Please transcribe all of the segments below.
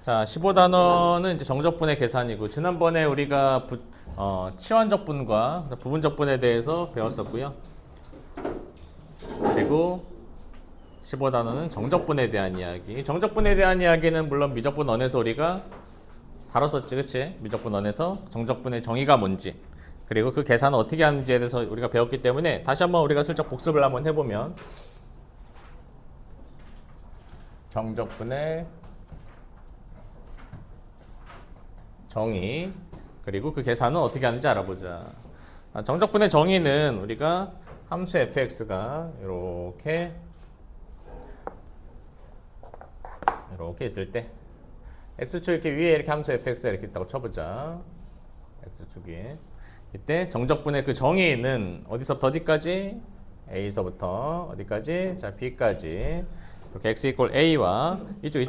자, 15단원은 이제 정적분의 계산이고, 지난번에 우리가 치환적분과 부분적분에 대해서 배웠었고요. 그리고 15단원은 정적분에 대한 이야기. 이 정적분에 대한 이야기는 물론 미적분원에서 우리가 다뤘었지, 그치? 미적분원에서 정적분의 정의가 뭔지, 그리고 그 계산을 어떻게 하는지에 대해서 우리가 배웠기 때문에 다시 한번 우리가 슬쩍 복습을 한번 해보면, 정적분의 정의, 그리고 그 계산은 어떻게 하는지 알아보자. 정적분의 정의는 우리가 함수 fx가 이렇게 있을 때, x축 이렇게 위에 이렇게 함수 fx가 이렇게 있다고 쳐보자. x축이 이때 정적분의 그 정의는 어디서부터 어디까지? a서부터 어디까지? 자, b까지. 이렇게 x 이퀄 a와 이쪽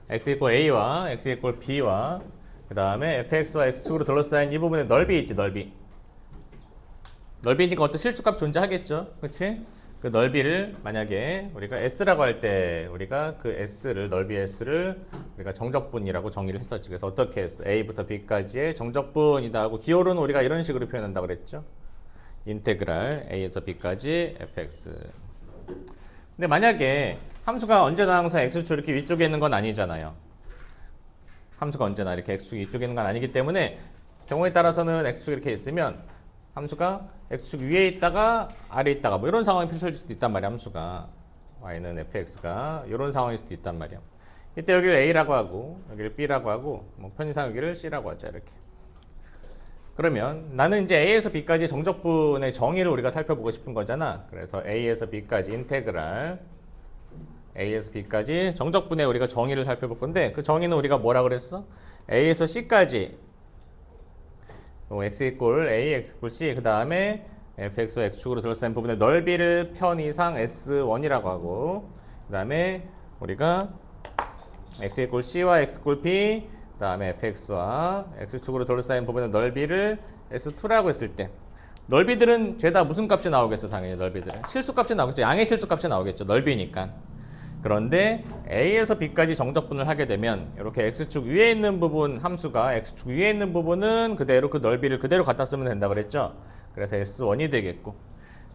x 이퀄 a와 x 이퀄 b와 그 다음에 fx와 x축으로 둘러싸인 이 부분에 넓이 있지, 넓이니까 어떤 실수값 존재하겠죠, 그렇지? 그 넓이를 만약에 우리가 s라고 할 때 우리가 그 s를, 넓이 s를 우리가 정적분이라고 정의를 했었지. 그래서 어떻게 했어? a부터 b까지의 정적분이다 하고, 기호로는 우리가 이런 식으로 표현한다고 그랬죠. 인테그랄 a에서 b까지 fx. 근데 만약에 함수가 언제나 항상 x축 이렇게 위쪽에 있는 건 아니잖아요. 함수가 언제나 이렇게 x축이 위쪽에 있는 건 아니기 때문에 경우에 따라서는 x축이 이렇게 있으면 함수가 x축 위에 있다가 아래에 있다가 뭐 이런 상황이 펼쳐질 수도 있단 말이야. 함수가 y는 fx가 이런 상황일 수도 있단 말이야. 이때 여기를 a라고 하고 여기를 b라고 하고 뭐 편의상 여기를 c라고 하자, 이렇게. 그러면 나는 이제 a에서 b까지 정적분의 정의를 우리가 살펴보고 싶은 거잖아. 그래서 a에서 b까지 인테그랄 a에서 b까지 정적분의 우리가 정의를 살펴볼 건데, 그 정의는 우리가 뭐라 그랬어? a에서 c까지 x 이꼴 a, x 이꼴 c, 그 다음에 fx와 x축으로 둘러싼 부분의 넓이를 편이상 s1이라고 하고, 그 다음에 우리가 x 이꼴 c와 x 이꼴 b, 그 다음에 fx와 x축으로 둘러싸인 부분의 넓이를 s2라고 했을 때, 넓이들은 죄다 무슨 값이 나오겠어? 당연히 넓이들은 실수값이 나오겠죠. 양의 실수값이 나오겠죠, 넓이니까. 그런데 a에서 b까지 정적분을 하게 되면 이렇게 x축 위에 있는 부분, 함수가 x축 위에 있는 부분은 그대로 그 넓이를 그대로 갖다 쓰면 된다 그랬죠. 그래서 s1이 되겠고,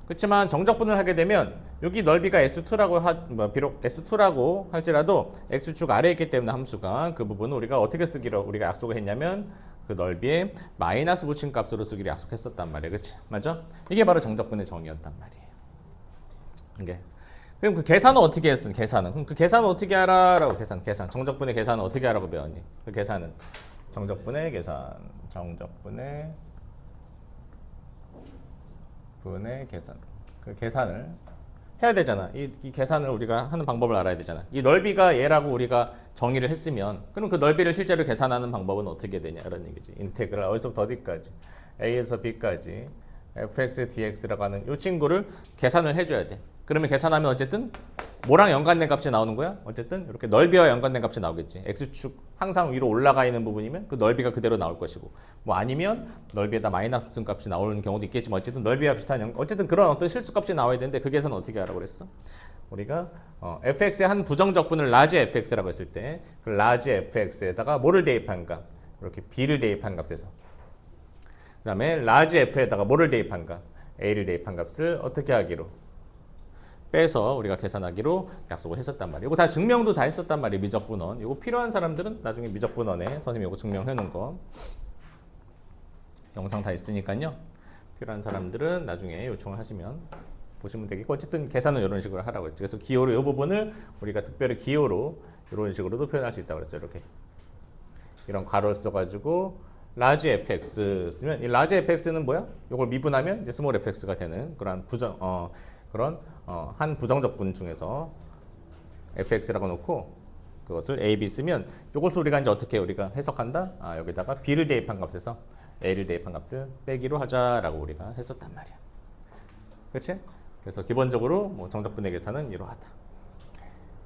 그렇지만 정적분을 하게 되면 여기 넓이가 s2라고 비록 s2라고 할지라도 x축 아래에 있기 때문에 함수가 그 부분은 우리가 어떻게 쓰기로 우리가 약속을 했냐면 그 넓이에 마이너스 붙인 값으로 쓰기로 약속했었단 말이에요. 그치? 맞아? 이게 바로 정적분의 정의였단 말이에요. 이게. 그럼 그 계산은 어떻게 했어? 계산은. 그럼 그 계산은 어떻게 하라라고, 계산. 정적분의 계산은 어떻게 하라고 배웠니? 그 계산은 정적분의 계산. 계산. 그 계산을 해야 되잖아. 이 계산을 우리가 하는 방법을 알아야 되잖아. 이 넓이가 얘라고 우리가 정의를 했으면, 그럼 그 넓이를 실제로 계산하는 방법은 어떻게 되냐, 이런 얘기지. 인테그랄 어디서부터 어디까지, a에서 b까지 fx dx라고 하는 이 친구를 계산을 해줘야 돼. 그러면 계산하면 어쨌든 뭐랑 연관된 값이 나오는 거야? 어쨌든 이렇게 넓이와 연관된 값이 나오겠지. x축 항상 위로 올라가 있는 부분이면 그 넓이가 그대로 나올 것이고, 뭐 아니면 넓이에다 마이너스 붙은 값이 나오는 경우도 있겠지만, 어쨌든 넓이와 비슷한 어쨌든 그런 어떤 실수값이 나와야 되는데, 그 계산은 어떻게 하라고 그랬어? 우리가 fx의 한 부정적분을 라지 fx라고 했을 때 그 라지 fx에다가 뭐를 대입한가? 이렇게 b를 대입한 값에서, 그 다음에 라지 f에다가 뭐를 대입한가? a를 대입한 값을 어떻게 하기로? 빼서 우리가 계산하기로 약속을 했었단 말이에요. 이거 다 증명도 다 했었단 말이에요. 미적분원. 이거 필요한 사람들은 나중에 미적분원에 선생님이 이거 증명해 놓은 거 영상 다 있으니까요. 필요한 사람들은 나중에 요청을 하시면 보시면 되겠고, 어쨌든 계산은 이런 식으로 하라고 했죠. 그래서 기호로 이 부분을 우리가 특별히 기호로 이런 식으로도 표현할 수 있다고 그랬죠. 이렇게 이런 괄호를 써가지고 라지 fx 쓰면, 이 라지 fx는 뭐야? 이걸 미분하면 이제 스몰 fx가 되는 그런 한 부정적분 중에서 fx라고 놓고 그것을 a, b 쓰면, 이것을 우리가 이제 어떻게 우리가 해석한다? 여기다가 b를 대입한 값에서 a를 대입한 값을 빼기로 하자라고 우리가 했었단 말이야. 그렇지? 그래서 기본적으로 뭐 정적분의 계산은 이러하다.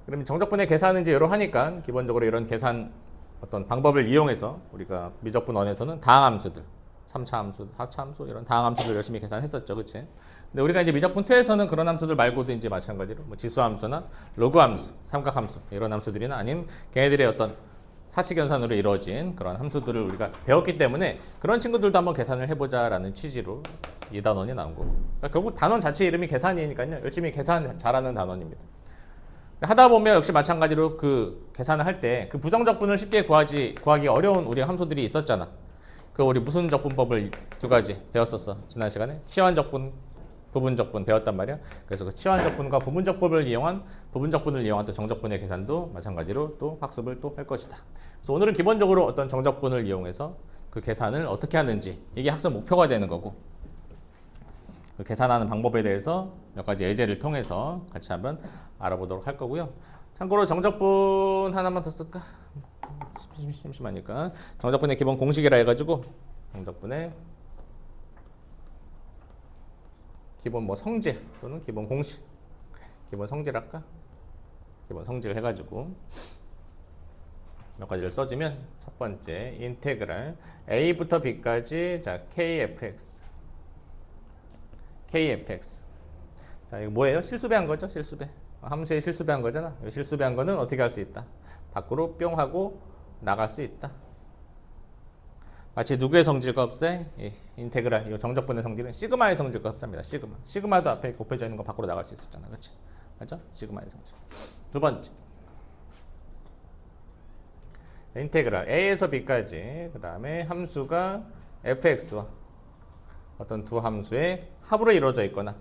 그러면 정적분의 계산은 이제 이러하니까 기본적으로 이런 계산 어떤 방법을 이용해서 우리가 미적분원에서는 다항함수들, 3차 함수, 4차 함수 이런 다항 함수들 열심히 계산했었죠, 그렇지? 근데 우리가 이제 미적분 2에서는 그런 함수들 말고도 이제 마찬가지로 뭐 지수 함수나 로그 함수, 삼각 함수 이런 함수들이나 아니면 걔네들의 어떤 사칙연산으로 이루어진 그런 함수들을 우리가 배웠기 때문에 그런 친구들도 한번 계산을 해보자라는 취지로 이 단원이 나온 거고. 그러니까 결국 단원 자체 이름이 계산이니까요. 열심히 계산 잘하는 단원입니다. 하다 보면 역시 마찬가지로 그 계산을 할 때 그 부정적분을 쉽게 구하기 어려운 우리 함수들이 있었잖아. 그 우리 무슨 적분법을 두 가지 배웠었어. 지난 시간에 치환적분, 부분적분 배웠단 말이야. 그래서 그 치환적분과 부분적분을 이용한 또 정적분의 계산도 마찬가지로 또 학습을 또 할 것이다. 그래서 오늘은 기본적으로 어떤 정적분을 이용해서 그 계산을 어떻게 하는지 이게 학습 목표가 되는 거고 그 계산하는 방법에 대해서 몇 가지 예제를 통해서 같이 한번 알아보도록 할 거고요. 참고로 정적분 하나만 더 쓸까? 심심하니까 정적분의 기본 공식이라 해가지고 정적분의 기본 뭐 성질 또는 기본 공식, 기본 성질 할까? 기본 성질 해가지고 몇 가지를 써주면 첫 번째 인테그랄 a부터 b까지 자 kfx 자 이거 뭐예요? 실수배한 거죠? 실수배 함수에 실수배한 거잖아. 실수배한 거는 어떻게 할 수 있다? 밖으로 뿅 하고 나갈 수 있다. 마치 누구의 성질과 흡수에 인테그랄 이 정적분의 성질은 시그마의 성질과 흡사합니다. 시그마도 앞에 곱해져 있는 거 밖으로 나갈 수 있었잖아, 그렇지? 맞죠? 시그마의 성질. 두 번째 인테그랄 a에서 b까지 그 다음에 함수가 fx와 어떤 두 함수의 합으로 이루어져 있거나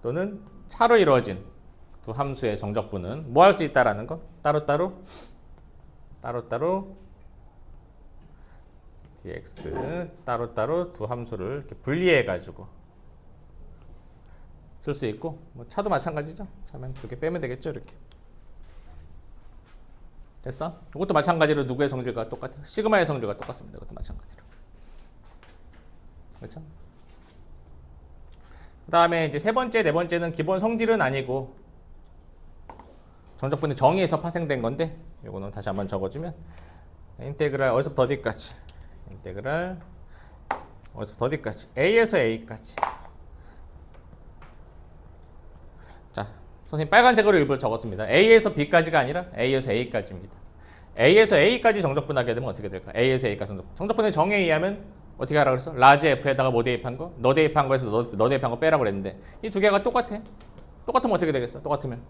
또는 차로 이루어진 두 함수의 정적분은 뭐 할 수 있다라는 거 따로따로 dx 따로따로 두 함수를 이렇게 분리해 가지고 쓸 수 있고 뭐 차도 마찬가지죠. 차면 두 개 빼면 되겠죠. 이렇게 됐어? 이것도 마찬가지로 누구의 성질과 똑같아? 시그마의 성질과 똑같습니다. 이것도 마찬가지로. 그렇죠? 그 다음에 이제 세 번째, 네 번째는 기본 성질은 아니고 정적분의 정의에서 파생된 건데 이거는 다시 한번 적어주면 인테그랄 어디서부터 어디까지 인테그랄 어디서부터 어디까지 a에서 a까지 자 선생님 빨간색으로 일부러 적었습니다. a에서 b까지가 아니라 a에서 a까지입니다. a에서 a까지 정적분하게 되면 어떻게 될까? a에서 a까지 정적분의 정의에 의하면 어떻게 하라고 그랬어? 라지 f에다가 뭐 대입한 거? 너 대입한 거에서 너 대입한 거 빼라고 그랬는데 이 두 개가 똑같아. 똑같으면 어떻게 되겠어? 똑같으면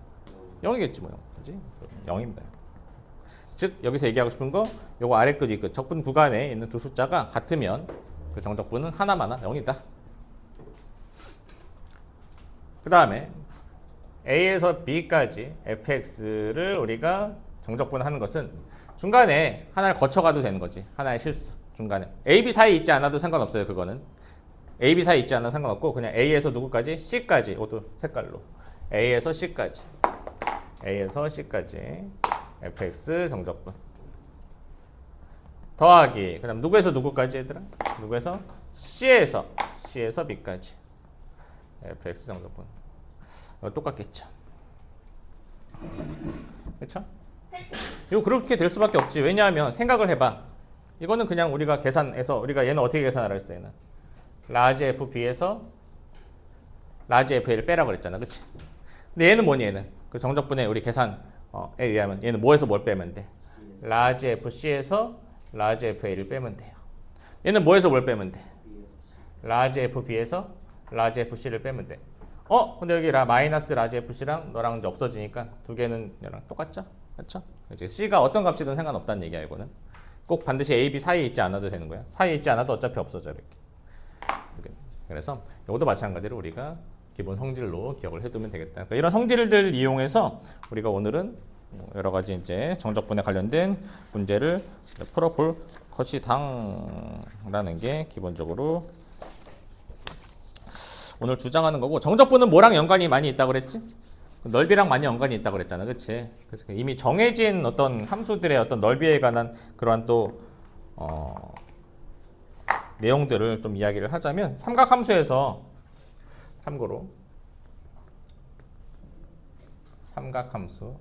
0이겠지 뭐. 그렇지? 0입니다. 즉 여기서 얘기하고 싶은 거 요거 아래 끝 이 끝 적분 구간에 있는 두 숫자가 같으면 그 정적분은 하나마나 0이다. 그 다음에 a에서 b까지 fx를 우리가 정적분하는 것은 중간에 하나를 거쳐가도 되는 거지. 하나의 실수 중간에 a, b 사이에 있지 않아도 상관없어요. 그거는 a, b 사이에 있지 않아도 상관없고 그냥 a에서 누구까지? c까지 이것도 색깔로 a에서 c까지 fx 정적분 더하기 그 다음 누구에서 누구까지 얘들아? 누구에서? c에서 b까지 fx 정적분 똑같겠죠. 그렇죠? 이거 그렇게 될 수밖에 없지. 왜냐하면 생각을 해봐. 이거는 그냥 우리가 계산해서 우리가 얘는 어떻게 계산하라 했어? 얘는 라지 fb에서 라지 fa를 빼라고 그랬잖아. 그치? 근데 얘는 뭐니? 얘는 그 정적분의 우리 계산에 의하면 얘는 뭐에서 뭘 빼면 돼? 라지 fc에서 라지 fa를 빼면 돼요. 얘는 뭐에서 뭘 빼면 돼? 라지 fb에서 라지 fc를 빼면 돼. 근데 여기 마이너스 라지 fc랑 너랑 이제 없어지니까 두 개는 얘랑 똑같죠? 그렇죠? 이제 c가 어떤 값이든 상관없다는 얘기야. 이거는 꼭 반드시 a, b 사이에 있지 않아도 되는 거야. 사이에 있지 않아도 어차피 없어져 이렇게. 그래서 이것도 마찬가지로 우리가 기본 성질로 기억을 해두면 되겠다. 그러니까 이런 성질들 이용해서 우리가 오늘은 여러 가지 이제 정적분에 관련된 문제를 풀어볼 것이다라는 게 기본적으로 오늘 주장하는 거고, 정적분은 뭐랑 연관이 많이 있다고 그랬지? 넓이랑 많이 연관이 있다고 그랬잖아, 그렇지? 그래서 이미 정해진 어떤 함수들의 어떤 넓이에 관한 그러한 또 내용들을 좀 이야기를 하자면 삼각함수에서 참고로 삼각함수에서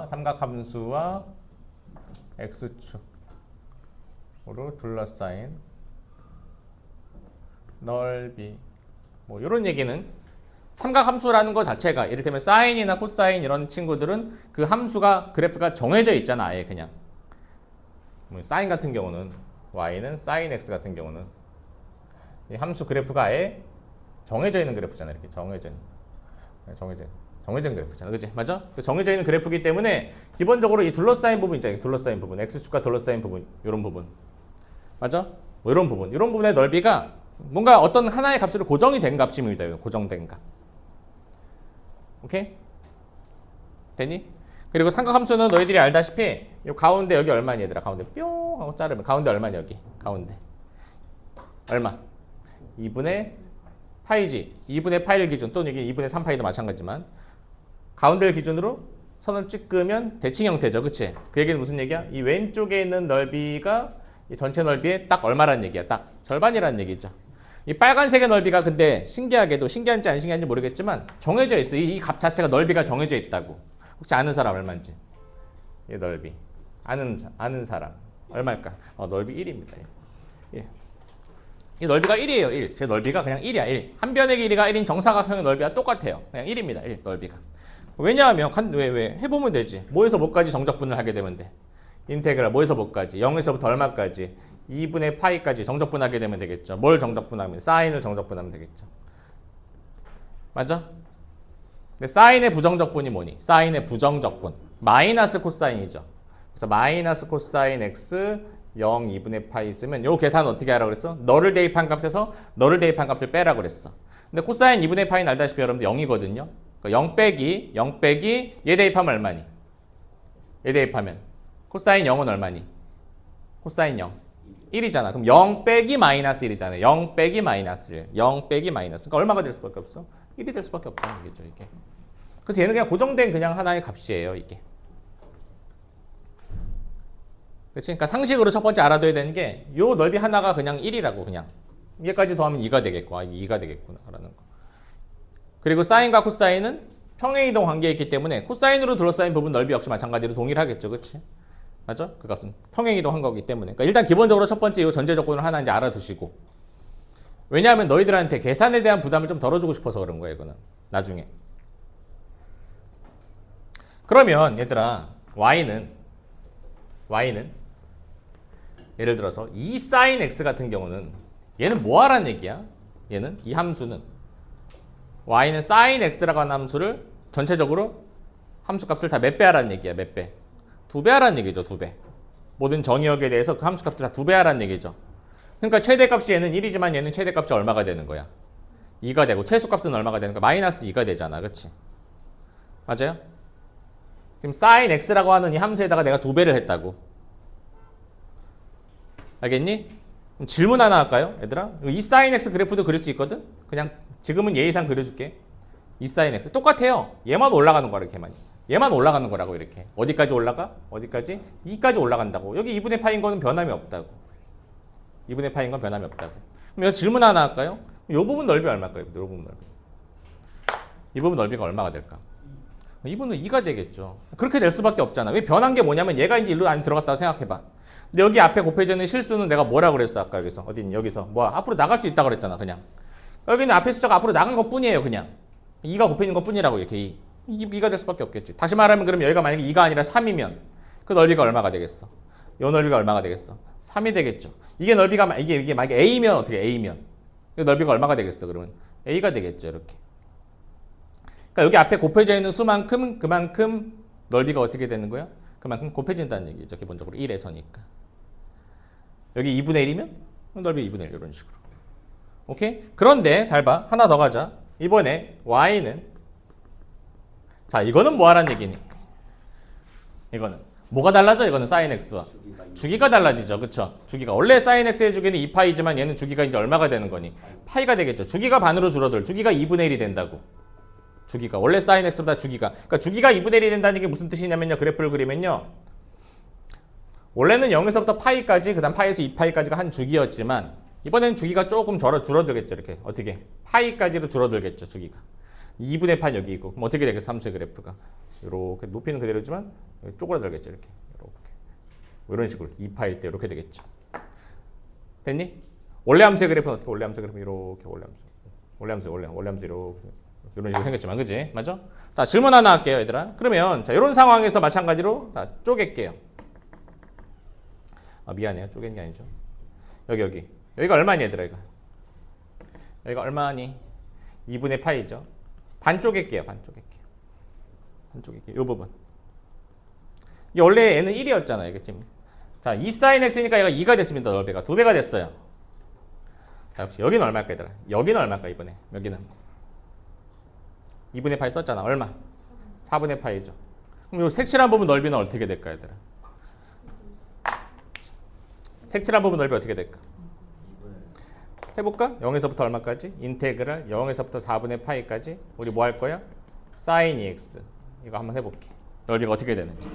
삼각함수와 x축으로 둘러싸인 넓이. 뭐 이런 얘기는 삼각함수라는 것 자체가 이를테면 사인이나 코사인 이런 친구들은 그 함수가 그래프가 정해져 있잖아. 아예 그냥 뭐 사인 같은 경우는 y는 sin x 같은 경우는 이 함수 그래프가 아예 정해져 있는 그래프잖아. 이렇게 정해져 있는 그래프잖아. 그치? 맞아? 정해져 있는 그래프이기 때문에 기본적으로 이 둘러싸인 부분 있잖아. 둘러싸인 부분, x축과 둘러싸인 부분, 이런 부분, 맞아? 뭐 이런 부분의 넓이가 뭔가 어떤 하나의 값으로 고정이 된 값입니다. 고정된 값. 오케이? 되니? 그리고 삼각함수는 너희들이 알다시피 이 가운데 여기 얼마니 얘들아? 가운데 뿅 하고 자르면 가운데 얼마니 여기? 가운데 얼마? 2분의 파이지. 2분의 파이를 기준 또는 이게 2분의 3파이도 마찬가지지만 가운데를 기준으로 선을 찍으면 대칭 형태죠. 그치? 그 얘기는 무슨 얘기야? 이 왼쪽에 있는 넓이가 이 전체 넓이의 딱 얼마란 얘기야? 딱 절반이라는 얘기죠. 이 빨간색의 넓이가 근데 신기하게도 신기한지 안 신기한지 모르겠지만 정해져 있어. 이 값 자체가 넓이가 정해져 있다고. 혹시 아는 사람 얼마인지? 이 넓이. 아는 사람. 얼마일까? 넓이 1입니다. 1. 이 넓이가 1이에요. 1. 제 넓이가 그냥 1이야. 1. 한 변의 길이가 1인 정사각형의 넓이와 똑같아요. 그냥 1입니다. 1 넓이가. 왜냐하면 왜 해보면 되지. 뭐에서 뭐까지 정적분을 하게 되면 돼. 인테그랄 뭐에서 뭐까지 0에서부터 얼마까지 2분의 파이까지 정적분하게 되면 되겠죠. 뭘 정적분하면? 사인을 정적분하면 되겠죠. 맞아? 근데 사인의 부정적분이 뭐니? 사인의 부정적분 마이너스 코사인이죠. 그래서 마이너스 코사인 x 0 2분의 파이 있으면 요 계산 어떻게 하라고 그랬어? 너를 대입한 값에서 너를 대입한 값을 빼라고 그랬어. 근데 코사인 2분의 파이는 알다시피 여러분들 0이거든요. 그러니까 0 빼기 얘 대입하면 얼마니? 얘 대입하면 코사인 0은 얼마니? 코사인 0 1이잖아. 그럼 0 빼기 마이너스 1이잖아. 0 빼기 마이너스 1. 0 빼기 마이너스. 그러니까 얼마가 될 수밖에 없어? 1이 될 수밖에 없다는 얘기죠, 이게. 그래서 얘는 그냥 고정된 그냥 하나의 값이에요, 이게. 그치? 그러니까 상식으로 첫 번째 알아둬야 되는 게 요 넓이 하나가 그냥 1이라고 그냥. 얘까지 더하면 2가 되겠고, 2가 되겠구나라는 거. 그리고 사인과 코사인은 평행이동 관계에 있기 때문에 코사인으로 둘러싸인 부분 넓이 역시 마찬가지로 동일하겠죠, 그치? 맞죠? 그 값은 평행이동한 거기 때문에. 그러니까 일단 기본적으로 첫 번째 이 전제 조건을 하나 이제 알아두시고. 왜냐하면 너희들한테 계산에 대한 부담을 좀 덜어주고 싶어서 그런 거야, 이거는. 나중에. 그러면 얘들아, y는 예를 들어서 이 sin x 같은 경우는 얘는 뭐 하라는 얘기야? 얘는 이 함수는 y는 sin x라고 하는 함수를 전체적으로 함수값을 다 몇 배 하라는 얘기야, 몇 배. 2배 하라는 얘기죠, 2배. 모든 정의역에 대해서 그 함수값을 다 2배 하라는 얘기죠. 그러니까 최대값이 얘는 1이지만 얘는 최대값이 얼마가 되는 거야? 2가 되고 최소값은 얼마가 되는 거야? 마이너스 2가 되잖아, 그렇지? 맞아요? 지금 sin x라고 하는 이 함수에다가 내가 2배를 했다고. 알겠니? 그럼 질문 하나 할까요, 얘들아? 이 sin x 그래프도 그릴 수 있거든? 그냥 지금은 예의상 그려줄게. 이 sin x 똑같아요. 얘만 올라가는 거라, 얘만 올라가는 거라고. 이렇게 어디까지 올라가? 어디까지? 2까지 올라간다고. 여기 2분의 파인 거는 변함이 없다고. 2분의 파인 건 변함이 없다고. 그럼 여기서 질문 하나 할까요? 이 부분 넓이 얼마일까요? 이 부분 넓이. 이 부분 넓이가 얼마가 될까? 이 부분은 2가 되겠죠. 그렇게 될 수밖에 없잖아. 왜 변한 게 뭐냐면 얘가 이제 일로 안에 들어갔다고 생각해봐. 근데 여기 앞에 곱해지는 실수는 내가 뭐라고 그랬어? 아까 여기서. 어디 여기서. 뭐 앞으로 나갈 수 있다고 그랬잖아. 그냥. 여기는 앞에 숫자가 앞으로 나간 것 뿐이에요. 그냥. 2가 곱해진 것 뿐이라고. 이렇게 2가 될 수밖에 없겠지. 다시 말하면 그럼 여기가 만약에 2가 아니라 3이면 그 넓이가 얼마가 되겠어? 요 넓이가 얼마가 되겠어? 3이 되겠죠. 이게 넓이가 이게 만약에 A면 어떻게 A면 이 넓이가 얼마가 되겠어? 그러면 A가 되겠죠. 이렇게. 그러니까 여기 앞에 곱해져 있는 수만큼 그만큼 넓이가 어떻게 되는 거야? 그만큼 곱해진다는 얘기죠. 기본적으로 1에서니까. 여기 2분의 1이면 넓이 2분의 1 이런 식으로. 오케이? 그런데 잘 봐. 하나 더 가자. 이번에 y는 자, 이거는 뭐 하라는 얘기니? 이거는 뭐가 달라져? 이거는 sin x와 주기가 달라지죠. 그쵸? 주기가 원래 sin x의 주기는 2파이지만 얘는 주기가 이제 얼마가 되는 거니? 파이가 되겠죠. 주기가 반으로 줄어들. 주기가 2분의 1이 된다고. 주기가 원래 sin x보다 주기가. 그러니까 주기가 2분의 1이 된다는 게 무슨 뜻이냐면요. 그래프를 그리면요. 원래는 0에서부터 파이까지 그다음 파이에서 2파이까지가 한 주기였지만 이번에는 주기가 조금 줄어들겠죠. 이렇게 어떻게? 파이까지로 줄어들겠죠. 주기가. 2분의 파이 여기 있고 그럼 어떻게 되겠어? 함수의 그래프가 이렇게 높이는 그대로지만 쪼그라들겠죠. 이렇게 뭐 이런 식으로 2파일 때 이렇게 되겠죠. 됐니? 원래 함수의 그래프는 어떻게? 원래 함수의 그래프 이렇게 원래 함수 이렇게 이런 식으로 생겼지만 그지? 맞아? 자 질문 하나 할게요 얘들아. 그러면 자 이런 상황에서 마찬가지로 자 쪼갤게요. 아 미안해요. 쪼갠 게 아니죠. 여기가 얼마니 얘들아 이거? 여기가 얼마니? 2분의 파이죠. 반 쪼갤게요. 반 쪼갤게요. 이 부분. 이 원래 얘는 1이었잖아요. 이게 지금. 자, 2 sin x니까 얘가 2가 됐습니다. 넓이가 2배가 됐어요. 자, 역시 여기는 얼마일까 얘들아? 여기는 얼마일까 이번에? 여기는 2분의 파이 썼잖아. 얼마? 4분의 파이죠. 그럼 이 색칠한 부분 넓이는 어떻게 될까 얘들아? 색칠한 부분 넓이 어떻게 될까? 해볼까? 0에서부터 얼마까지? 인테그랄 0에서부터 4분의 파이까지 우리 뭐 할 거야? sin 2x 이거 한번 해볼게. 넓이가 어떻게 되는지.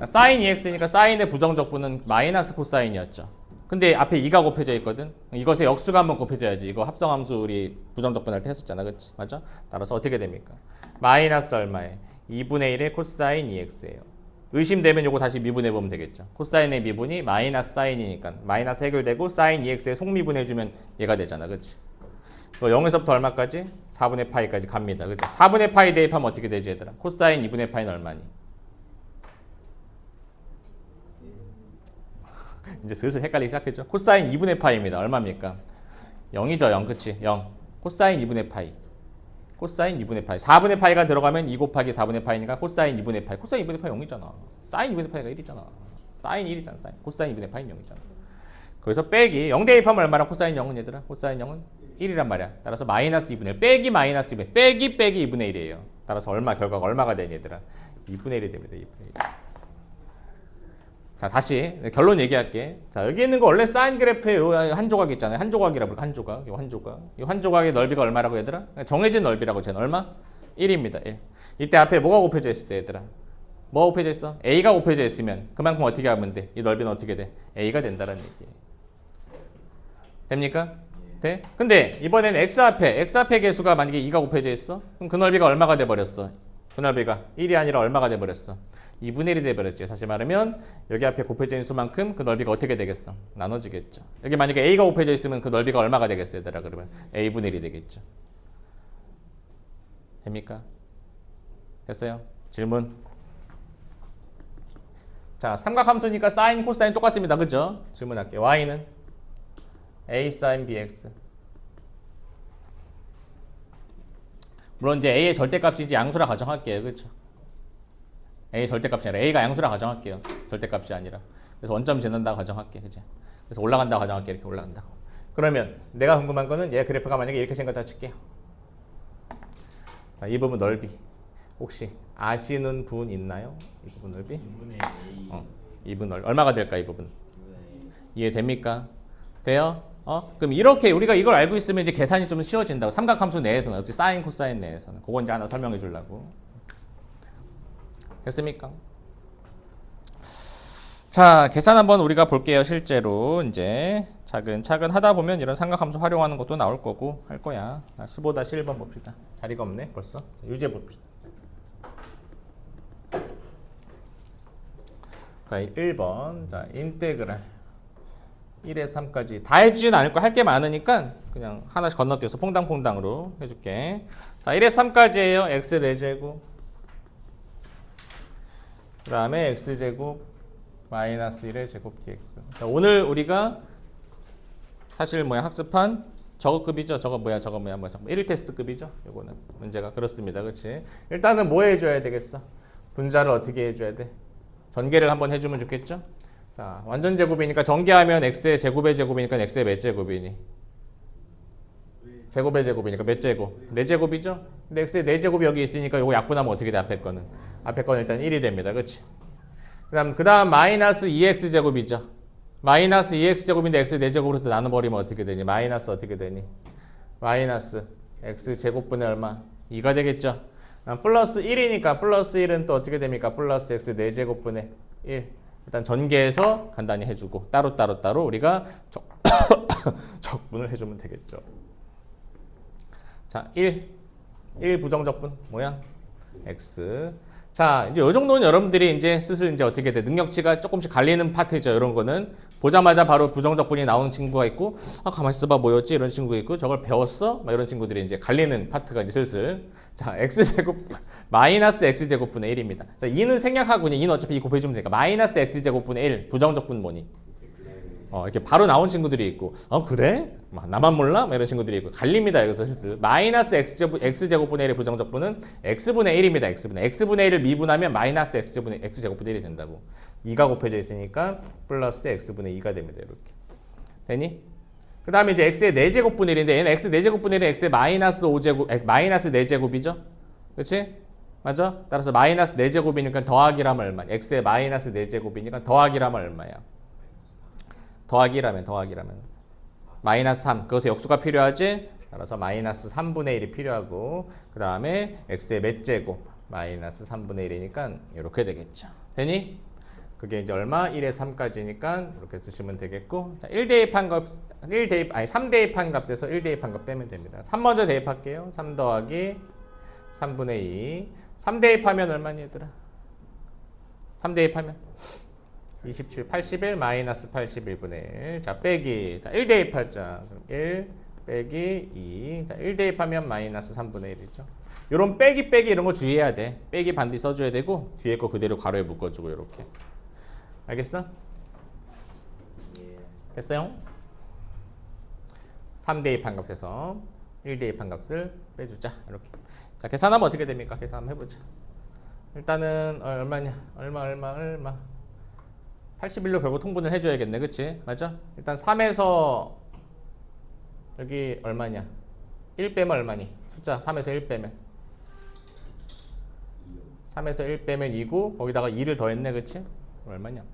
sin 2x니까 sin의 부정적분은 마이너스 코사인이었죠. 근데 앞에 2가 곱해져 있거든. 이것에 역수가 한번 곱해져야지. 이거 합성함수 우리 부정적분 할 때 했었잖아. 그치? 맞아? 따라서 어떻게 됩니까? 마이너스 얼마에? 2분의 1의 코사인 2x예요. 의심되면 요거 다시 미분해보면 되겠죠. 코사인의 미분이 마이너스 사인이니까 마이너스 해결되고 사인 2x에 속미분해주면 얘가 되잖아. 그치? 0에서부터 얼마까지? 4분의 파이까지 갑니다. 그치? 4분의 파이 대입하면 어떻게 되지 얘들아? 코사인 2분의 파이는 얼마니? 이제 슬슬 헷갈리기 시작했죠. 코사인 2분의 파이입니다. 얼마입니까? 0이죠. 0. 그치? 0. 코사인 2분의 파이. 코사인 2분의 파이. 4분의 파이가 들어가면 2 곱하기 4분의 파이니까 코사인 2분의 파이. 코사인 2분의 파이 0이잖아. 사인 2분의 파이가 1이잖아. 사인 1이잖아. 사인. 코사인 2분의 파이는 0이잖아. 거기서 빼기 0 대입하면 얼마나? 코사인 0은 얘들아? 코사인 0은 1이란 말이야. 따라서 마이너스 2분의 1 빼기 마이너스 2분의 1 빼기 2분의 1이에요. 따라서 결과가 얼마가 되니 얘들아? 2분의 1이 됩니다. 2분의 1. 자 다시 결론 얘기할게. 자 여기 있는 거 원래 사인 그래프에 한 조각 있잖아요. 한 조각이라고 부르고 한 조각. 이 한 조각의 넓이가 얼마라고 얘들아? 정해진 넓이라고 쟤는 얼마? 1입니다. 1. 이때 앞에 뭐가 곱해져 있을 때 얘들아? 뭐가 곱해져 있어? A가 곱해져 있으면 그만큼 어떻게 하면 돼? 이 넓이는 어떻게 돼? A가 된다는 얘기예요. 됩니까? 돼? 근데 이번에는 x 앞에 개수가 만약에 2가 곱해져 있어? 그럼 그 넓이가 얼마가 돼 버렸어? 그 넓이가 1이 아니라 얼마가 돼 버렸어? 2분의 1이 돼버렸지. 다시 말하면 여기 앞에 곱해져 있는 수만큼 그 넓이가 어떻게 되겠어? 나눠지겠죠. 여기 만약에 A가 곱해져 있으면 그 넓이가 얼마가 되겠어요? 얘들아 그러면 A분의 1이 되겠죠. 됩니까? 됐어요? 질문. 자 삼각함수니까 사인, 코사인 똑같습니다. 그죠? 질문할게요. Y는 A sin BX. 물론 이제 A의 절대값이 이제 양수라 가정할게요. 그렇죠? A 절대값이 아니라 A가 양수라 가정할게요. 절대값이 아니라. 그래서 원점 짓는다고 가정할게. 그치? 그래서 올라간다고 가정할게. 이렇게 올라간다고. 그러면 내가 궁금한 거는 얘 그래프가 만약에 이렇게 생겼다 칠게요. 자, 이 부분 넓이. 혹시 아시는 분 있나요? 이 부분 넓이? 2분의 A. 2분 넓이. 얼마가 될까 이 부분? 이해됩니까? 돼요? 그럼 이렇게 우리가 이걸 알고 있으면 이제 계산이 좀 쉬워진다고. 삼각함수 내에서는. 어찌 사인, 코사인 내에서는. 그거 이제 하나 설명해 주려고. 됐습니까? 자, 계산 한번 우리가 볼게요. 실제로 이제 차근차근 하다 보면 이런 삼각함수 활용하는 것도 나올 거고 할 거야. 15-1번 봅시다. 자리가 없네 벌써. 유제 봅시다. 자, 1번. 자, 인테그랄 1에서 3까지 다 해주진 않을 거. 할 게 많으니까 그냥 하나씩 건너뛰어서 퐁당퐁당으로 해줄게. 자, 1에서 3까지예요. x 4제곱 그 다음에 x제곱 마이너스 1의 제곱 dx. 자, 오늘 우리가 사실 학습한 저거 급이죠. 저거 1일 테스트급이죠. 요거는 문제가 그렇습니다. 그렇지? 일단은 뭐 해줘야 되겠어? 분자를 어떻게 해줘야 돼? 전개를 한번 해주면 좋겠죠? 자, 완전 제곱이니까 전개하면 x의 제곱의 제곱이니까 x의 몇 제곱이니? 제곱의 제곱이니까 몇 제곱? 4제곱이죠? 근데 x의 4제곱이 여기 있으니까 요거 약분하면 어떻게 돼? 앞에 거는 일단 1이 됩니다. 그렇지? 그 다음 마이너스 2x 제곱이죠. 마이너스 2x 제곱인데 x 4제곱으로 나눠버리면 어떻게 되니? 마이너스 어떻게 되니? 마이너스 x 제곱분의 얼마? 2가 되겠죠. 플러스 1이니까 플러스 1은 또 어떻게 됩니까? 플러스 x 4제곱분의 1. 일단 전개해서 간단히 해주고 따로 우리가 적분을 해주면 되겠죠. 자, 1 부정적분 모양 x. 자, 이제 요 정도는 여러분들이 이제 슬슬 이제 어떻게 돼? 능력치가 조금씩 갈리는 파트죠. 이런 거는 보자마자 바로 부정적분이 나오는 친구가 있고, 아 가만 있어봐 뭐였지 이런 친구가 있고, 저걸 배웠어? 막 이런 친구들이 이제 갈리는 파트가 이제 슬슬. 자, x제곱 마이너스 x제곱분의 1입니다. 자, 2는 생략하고 그냥 2는 어차피 2 곱해주면 되니까 마이너스 x제곱분의 1 부정적분 뭐니? 이렇게 바로 나온 친구들이 있고, 그래? 나만 몰라? 막 이런 친구들이 있고, 갈립니다. 여기서 실수. 마이너스 x제곱분의 1의 부정적분은 x분의 1입니다. x분의 1을 미분하면 마이너스 x제곱분의 1이 된다고. 2가 곱해져 있으니까 플러스 x분의 2가 됩니다. 이렇게. 되니? 그 다음에 이제 x의 4제곱분의 1인데, 얘는 x 4제곱분의 1은 x의 마이너스 5제곱, 마이너스 4제곱이죠? 그치? 맞아? 따라서 마이너스 4제곱이니까 더하기라면 얼마냐? x의 마이너스 4제곱이니까 더하기라면 얼마야? 더하기라면 마이너스 3 그것에 역수가 필요하지. 따라서 마이너스 3분의 1이 필요하고 그 다음에 x의 몇 제곱 마이너스 3분의 1이니까 이렇게 되겠죠. 되니? 그게 이제 얼마? 1에서 3까지니까 이렇게 쓰시면 되겠고 자, 3 대입한 값에서 1 대입한 값 빼면 됩니다. 3 먼저 대입할게요. 3 더하기 3분의 2 3 대입하면 얼마니 얘들아? 3 대입하면 27, 81 마이너스 81분의 1. 자, 빼기. 자, 1 대입하자. 그럼 1 빼기 2. 자, 1 대입하면 마이너스 3분의 1이죠. 요런 빼기 이런 거 주의해야 돼. 빼기 반드시 써줘야 되고 뒤에 거 그대로 가로에 묶어주고 이렇게. 알겠어? 됐어요? 3 대입한 값에서 1 대입한 값을 빼주자. 이렇게. 자, 계산하면 어떻게 됩니까? 계산 한번 해보자. 일단은 얼마냐? 얼마? 81로 결국 통분을 해줘야겠네. 그치? 맞아? 일단 3에서 여기 얼마냐? 1 빼면 얼마니? 숫자 3에서 1 빼면 3에서 1 빼면 2고 거기다가 2를 더했네. 그치? 얼마냐?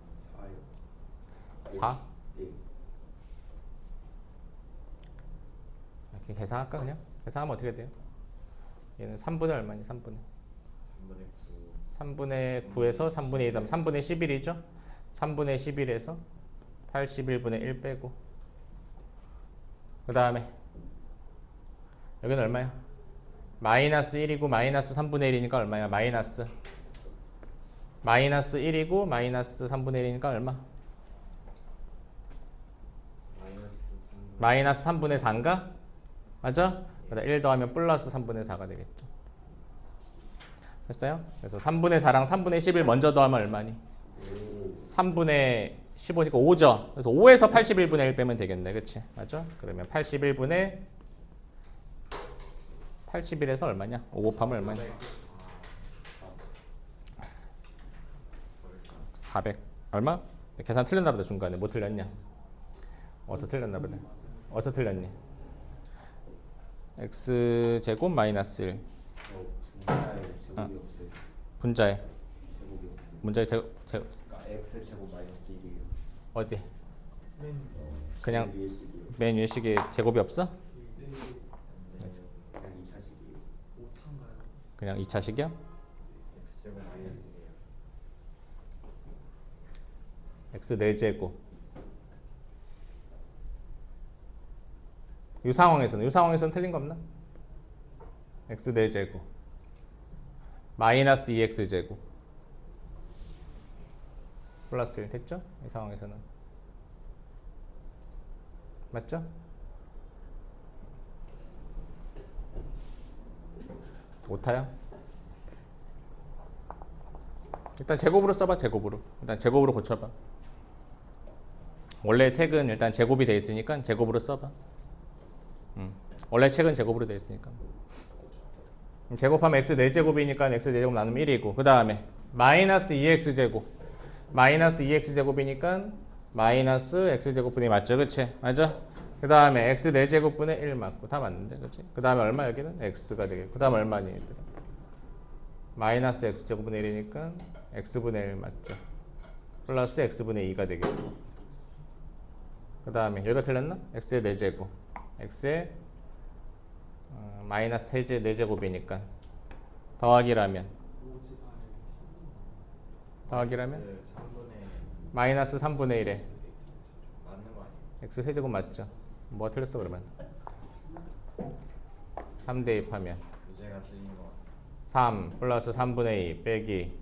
4? 이렇게 계산할까 그냥? 계산하면 어떻게 돼요? 얘는 3분의 얼마니? 3분의 9에서 3분의 2 다음 3분의 11이죠? 3분의 11에서 81분의 1 빼고 그 다음에 여기는 얼마야? 마이너스 1이고 마이너스 3분의 1이니까 얼마야? 마이너스 1이고 마이너스 3분의 1이니까 얼마? 마이너스 3분의 4인가? 맞아? 그러다 1 더하면 플러스 3분의 4가 되겠죠. 됐어요? 그래서 3분의 4랑 3분의 11 먼저 더하면 얼마니? 3분의 15니까 5죠. 그래서 5에서 81분의 1 빼면 되겠네. 그치? 맞죠? 그러면 81분의 81에서 얼마냐? 5 곱하면 얼마냐? 400 얼마? 계산 틀렸나 보다. 중간에 뭐 틀렸냐? 어디서 틀렸나 보다. 어디서 틀렸니? x제곱 마이너스 1 분자에 제곱 x제곱 마이너스 1이에요. 어디? 그냥 맨 위에 식에 제곱이 없어? 그냥 2차식이야? x제곱 마이너스 1이에요. x 4제곱 이 상황에서는 틀린 거 없나? x 4제곱 마이너스 2x제곱 플러스 1 됐죠? 이 상황에서는 맞죠? 오타야? 일단 제곱으로 써봐. 일단 제곱으로 고쳐봐. 원래 책은 일단 제곱이 돼 있으니까 제곱으로 써봐. 원래 책은 제곱으로 돼 있으니까. 제곱하면 x 4제곱이니까 x 4제곱 나누면 1이고 그 다음에 마이너스 2x제곱 마이너스 2x제곱이니까 마이너스 x제곱분이 맞죠? 그치? 맞아? 그 다음에 x 4제곱분의 1 맞고 다 맞는데 그치? 그 다음에 얼마 여기는? x가 되겠고 그 다음에 얼마니? 마이너스 x제곱분의 1이니까 x분의 1 맞죠? 플러스 x분의 2가 되겠고 그 다음에 여기가 틀렸나? x의 4제곱 x의 마이너스 4제곱이니까 더하기라면 마이너스 3분의 1에 맞는 거 아니에요? x 세제곱 맞죠? 뭐가 틀렸어 그러면? 3 대입하면 교재가 틀린 거. 3 플러스 3분의 2 빼기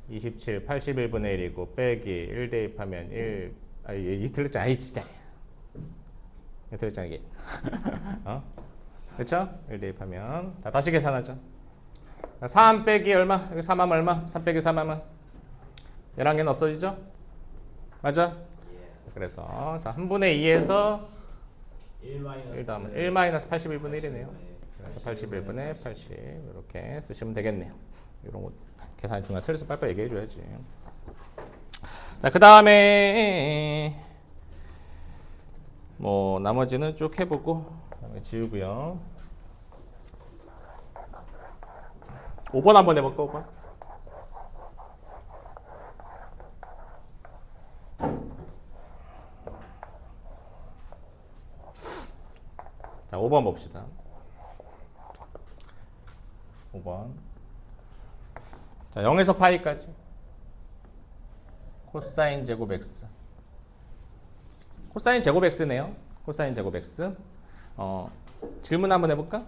27 81분의 1이고 빼기 1 대입하면 1 이 틀렸잖아. 아이 진짜 이 틀렸잖아 이게. 그쵸? 1 대입하면 다시 계산하자. 3 빼기 얼마? 여기 3하면 얼마? 3 빼기 3하면 얘랑 얘는 없어지죠? 맞아? 그래서 3분의 2에서 1 마이너스 81분의 1이네요. 그래서 81분의 80 이렇게 쓰시면 되겠네요. 이런 거 계산이 중요한 틀려서 빨리빨리 얘기해 줘야지. 자, 그 다음에 뭐 나머지는 쭉 해보고 지우고요. 5번 한번 해볼까? 5번. 자, 5번 봅시다. 5번. 자, 0에서 파이까지. 코사인 제곱 x. 코사인 제곱 x네요. 코사인 제곱 x. 질문 한번 해볼까?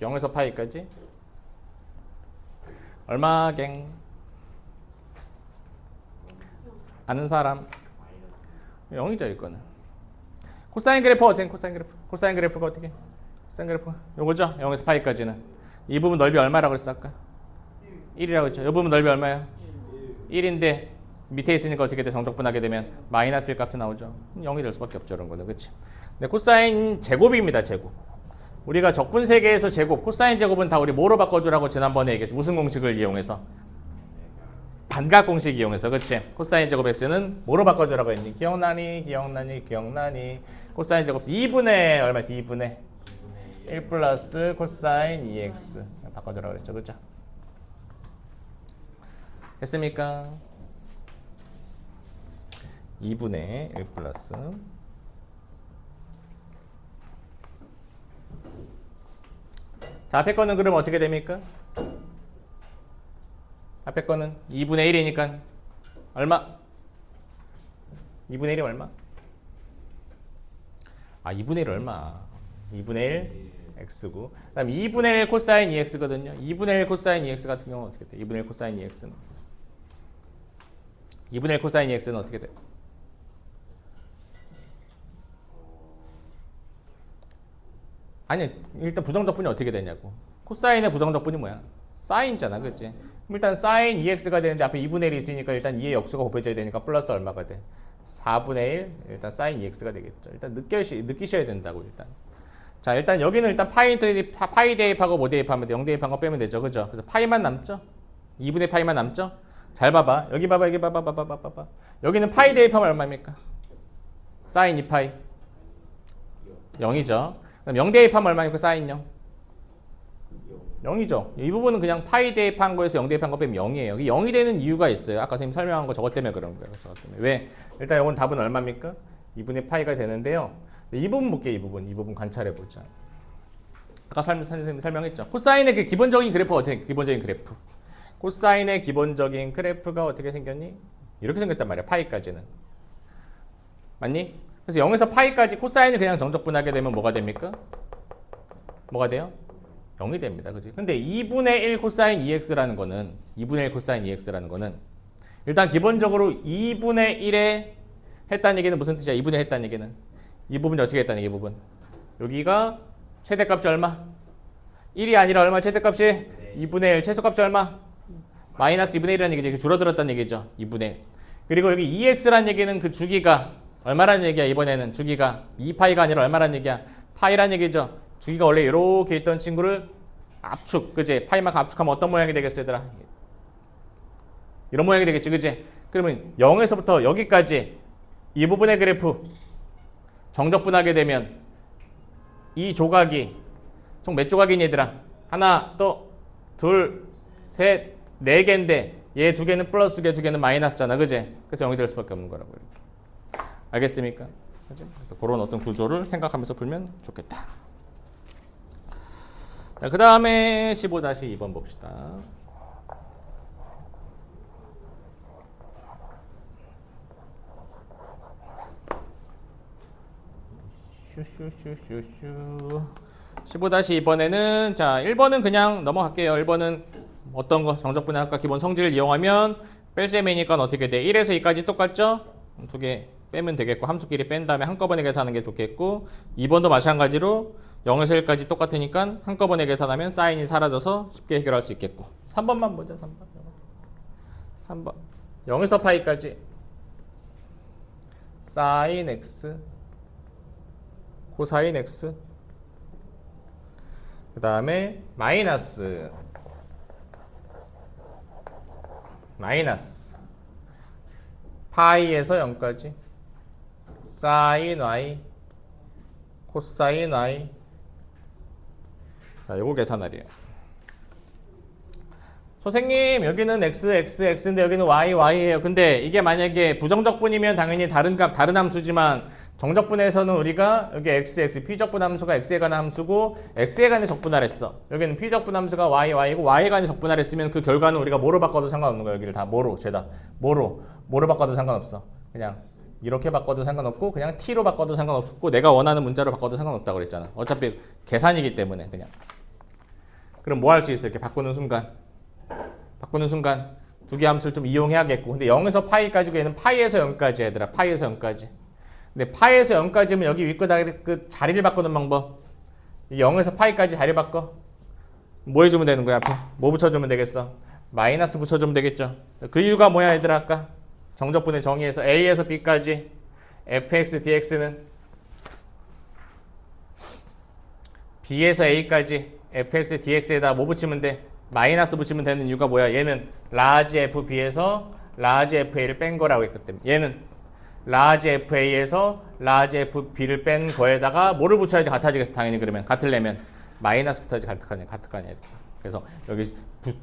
0에서 파이까지. 얼마갱? 아는 사람? 0이죠, 이거는. 코사인 그래프 어떻게? 코사인 그래프. 코사인 그래프가 어떻게? 코사인 그래프. 요거죠? 0에서 파이까지는. 이 부분 넓이 얼마라고 그랬어 아까? 1이라고 했죠. 이 부분 넓이 얼마야? 1인데 밑에 있으니까 어떻게 돼? 정적분하게 되면 마이너스 1 값이 나오죠. 0이 될 수밖에 없죠. 이런 거는. 그치? 근데 코사인 제곱입니다. 제곱. 우리가 적분 세계에서 제곱, 코사인 제곱은 다 우리 뭐로 바꿔주라고 지난번에 얘기했죠. 무슨 공식을 이용해서? 반각 공식 이용해서. 그치? 코사인 제곱 x는 뭐로 바꿔주라고 했니? 기억나니? 코사인 제곱 2분의 얼마 있어? 2분의 1 플러스 코사인 2x 바꿔주라고 그랬죠. 그죠? 됐습니까? 2분의 1 플러스 자, 앞에 거는 그럼 어떻게 됩니까? 앞에 거는 2분의 1이니까 얼마? 2분의 1이 얼마? 2분의 1 얼마? 2분의 1 x고 그 다음 2분의 1 코사인 2x거든요. 2분의 1 코사인 2x 같은 경우는 어떻게 돼? 2분의 1 코사인 2x는 2분의 1 코사인 2x는 어떻게 돼? 아니, 일단 부정적분이 어떻게 되냐고. 코사인의 부정적분이 뭐야? 사인이잖아. 그치? 일단 사인 2x가 되는데 앞에 2분의 1이 있으니까 일단 2의 역수가 곱해져야 되니까 플러스 얼마가 돼? 4분의 1 일단 사인 2x가 되겠죠. 일단 느끼셔야 된다고 일단. 자, 일단 여기는 일단 파이 대입하고 뭐 대입하면 돼? 0 대입한 거 빼면 되죠. 그죠? 그래서 파이만 남죠? 2분의 파이만 남죠? 잘 봐봐. 여기 봐봐. 여기 봐봐. 여기는 파이 대입하면 얼마입니까? 사인 2파이 0이죠. 그럼 0 대입하면 얼마입니까? 사인 0 0이죠. 이 부분은 그냥 파이 대입한 거에서 0 대입한 거 빼면 0이에요. 0이 되는 이유가 있어요. 아까 선생님 설명한 거 저것 때문에 그런 거예요. 저것 때문에. 왜? 일단 이건 답은 얼마입니까? 2분의 파이가 되는데요. 이 부분 볼게요. 이 부분 관찰해 보자. 아까 선생님이 설명했죠. 코사인의 그 기본적인 그래프 어떻게? 기본적인 그래프. 코사인의 기본적인 그래프가 어떻게 생겼니? 이렇게 생겼단 말이야. 파이까지는. 맞니? 그래서 0에서 파이까지 코사인을 그냥 정적분하게 되면 뭐가 됩니까? 뭐가 돼요? 0이 됩니다. 그지? 근데 2분의 1 코사인 2x라는 거는 2분의 1 코사인 2x라는 거는 일단 기본적으로 2분의 1에 했다는 얘기는 무슨 뜻이야? 2분의 1 했다는 얘기는 이 부분이 어떻게 했다는 얘기? 이 부분. 여기가 최대값이 얼마? 1이 아니라 얼마 최대값이? 2분의 1. 최소값이 얼마? 마이너스 2분의 1이라는 얘기죠. 줄어들었다는 얘기죠. 2분의 1. 그리고 여기 2x라는 얘기는 그 주기가 얼마라는 얘기야? 이번에는 주기가 2파이가 아니라 얼마라는 얘기야? 파이라는 얘기죠. 주기가 원래 이렇게 있던 친구를 압축, 그지? 파이만큼 압축하면 어떤 모양이 되겠어, 얘들아? 이런 모양이 되겠지, 그지? 그러면 0에서부터 여기까지 이 부분의 그래프 정적분하게 되면 이 조각이 총 몇 조각이니, 얘들아? 하나, 또, 둘, 셋, 네 개인데 얘 두 개는 플러스 두 개는 마이너스잖아, 그지? 그래서 0이 될 수밖에 없는 거라고 이렇게. 알겠습니까? 그래서 그런 어떤 구조를 생각하면서 풀면 좋겠다. 자, 그 다음에 15-2번 봅시다. 슈슈슈슈슈. 15-2번에는 자 1번은 그냥 넘어갈게요. 1번은 어떤 거 정적분해학과 기본 성질을 이용하면 뺄셈이니까 어떻게 돼? 1에서 2까지 똑같죠? 두 개 빼면 되겠고 함수끼리 뺀 다음에 한꺼번에 계산하는 게 좋겠고 2번도 마찬가지로 0에서 1까지 똑같으니까 한꺼번에 계산하면 사인이 사라져서 쉽게 해결할 수 있겠고 3번만 보자. 3번 0에서 파이까지 사인 x 코사인 x 그 다음에 마이너스 파이에서 0까지 사인 y 코사인 y 자 요거 계산하래요. 선생님 여기는 x인데 여기는 y예요. 근데 이게 만약에 부정적분이면 당연히 다른 값 다른 함수지만 정적분에서는 우리가 여기 x p적분 함수가 x에 관한 함수고 x에 관해 적분하랬어. 여기는 p적분 함수가 y고 y에 관해 적분하랬으면 그 결과는 우리가 뭐로 바꿔도 상관없는 거야. 여기를 다 뭐로 바꿔도 상관없어. 그냥 이렇게 바꿔도 상관없고 그냥 t로 바꿔도 상관없고 내가 원하는 문자로 바꿔도 상관없다고 그랬잖아. 어차피 계산이기 때문에 그냥. 그럼 뭐 할 수 있어? 이렇게 바꾸는 순간 두 개 함수를 좀 이용해야겠고 근데 0에서 파이까지 얘는 파이에서 0까지 얘들아. 파이에서 0까지. 근데 파이에서 0까지면 여기 윗끝 아래끝 자리를 바꾸는 방법. 0에서 파이까지 자리 바꿔. 뭐 해주면 되는 거야? 앞에 뭐 붙여주면 되겠어? 마이너스 붙여주면 되겠죠. 그 이유가 뭐야 얘들아? 아까 정적분의 정의에서 a에서 b까지 fx dx는 b에서 a까지 fx dx에다 뭐 붙이면 돼? 마이너스 붙이면 되는 이유가 뭐야? 얘는 라지 fb에서 라지 fa를 뺀 거라고 했기 때문에 얘는 라지 fa에서 라지 fb를 뺀 거에다가 뭐를 붙여야지 같아지겠어? 당연히 그러면 같으려면 마이너스 붙어야지 같을 거 아니야. 그래서 여기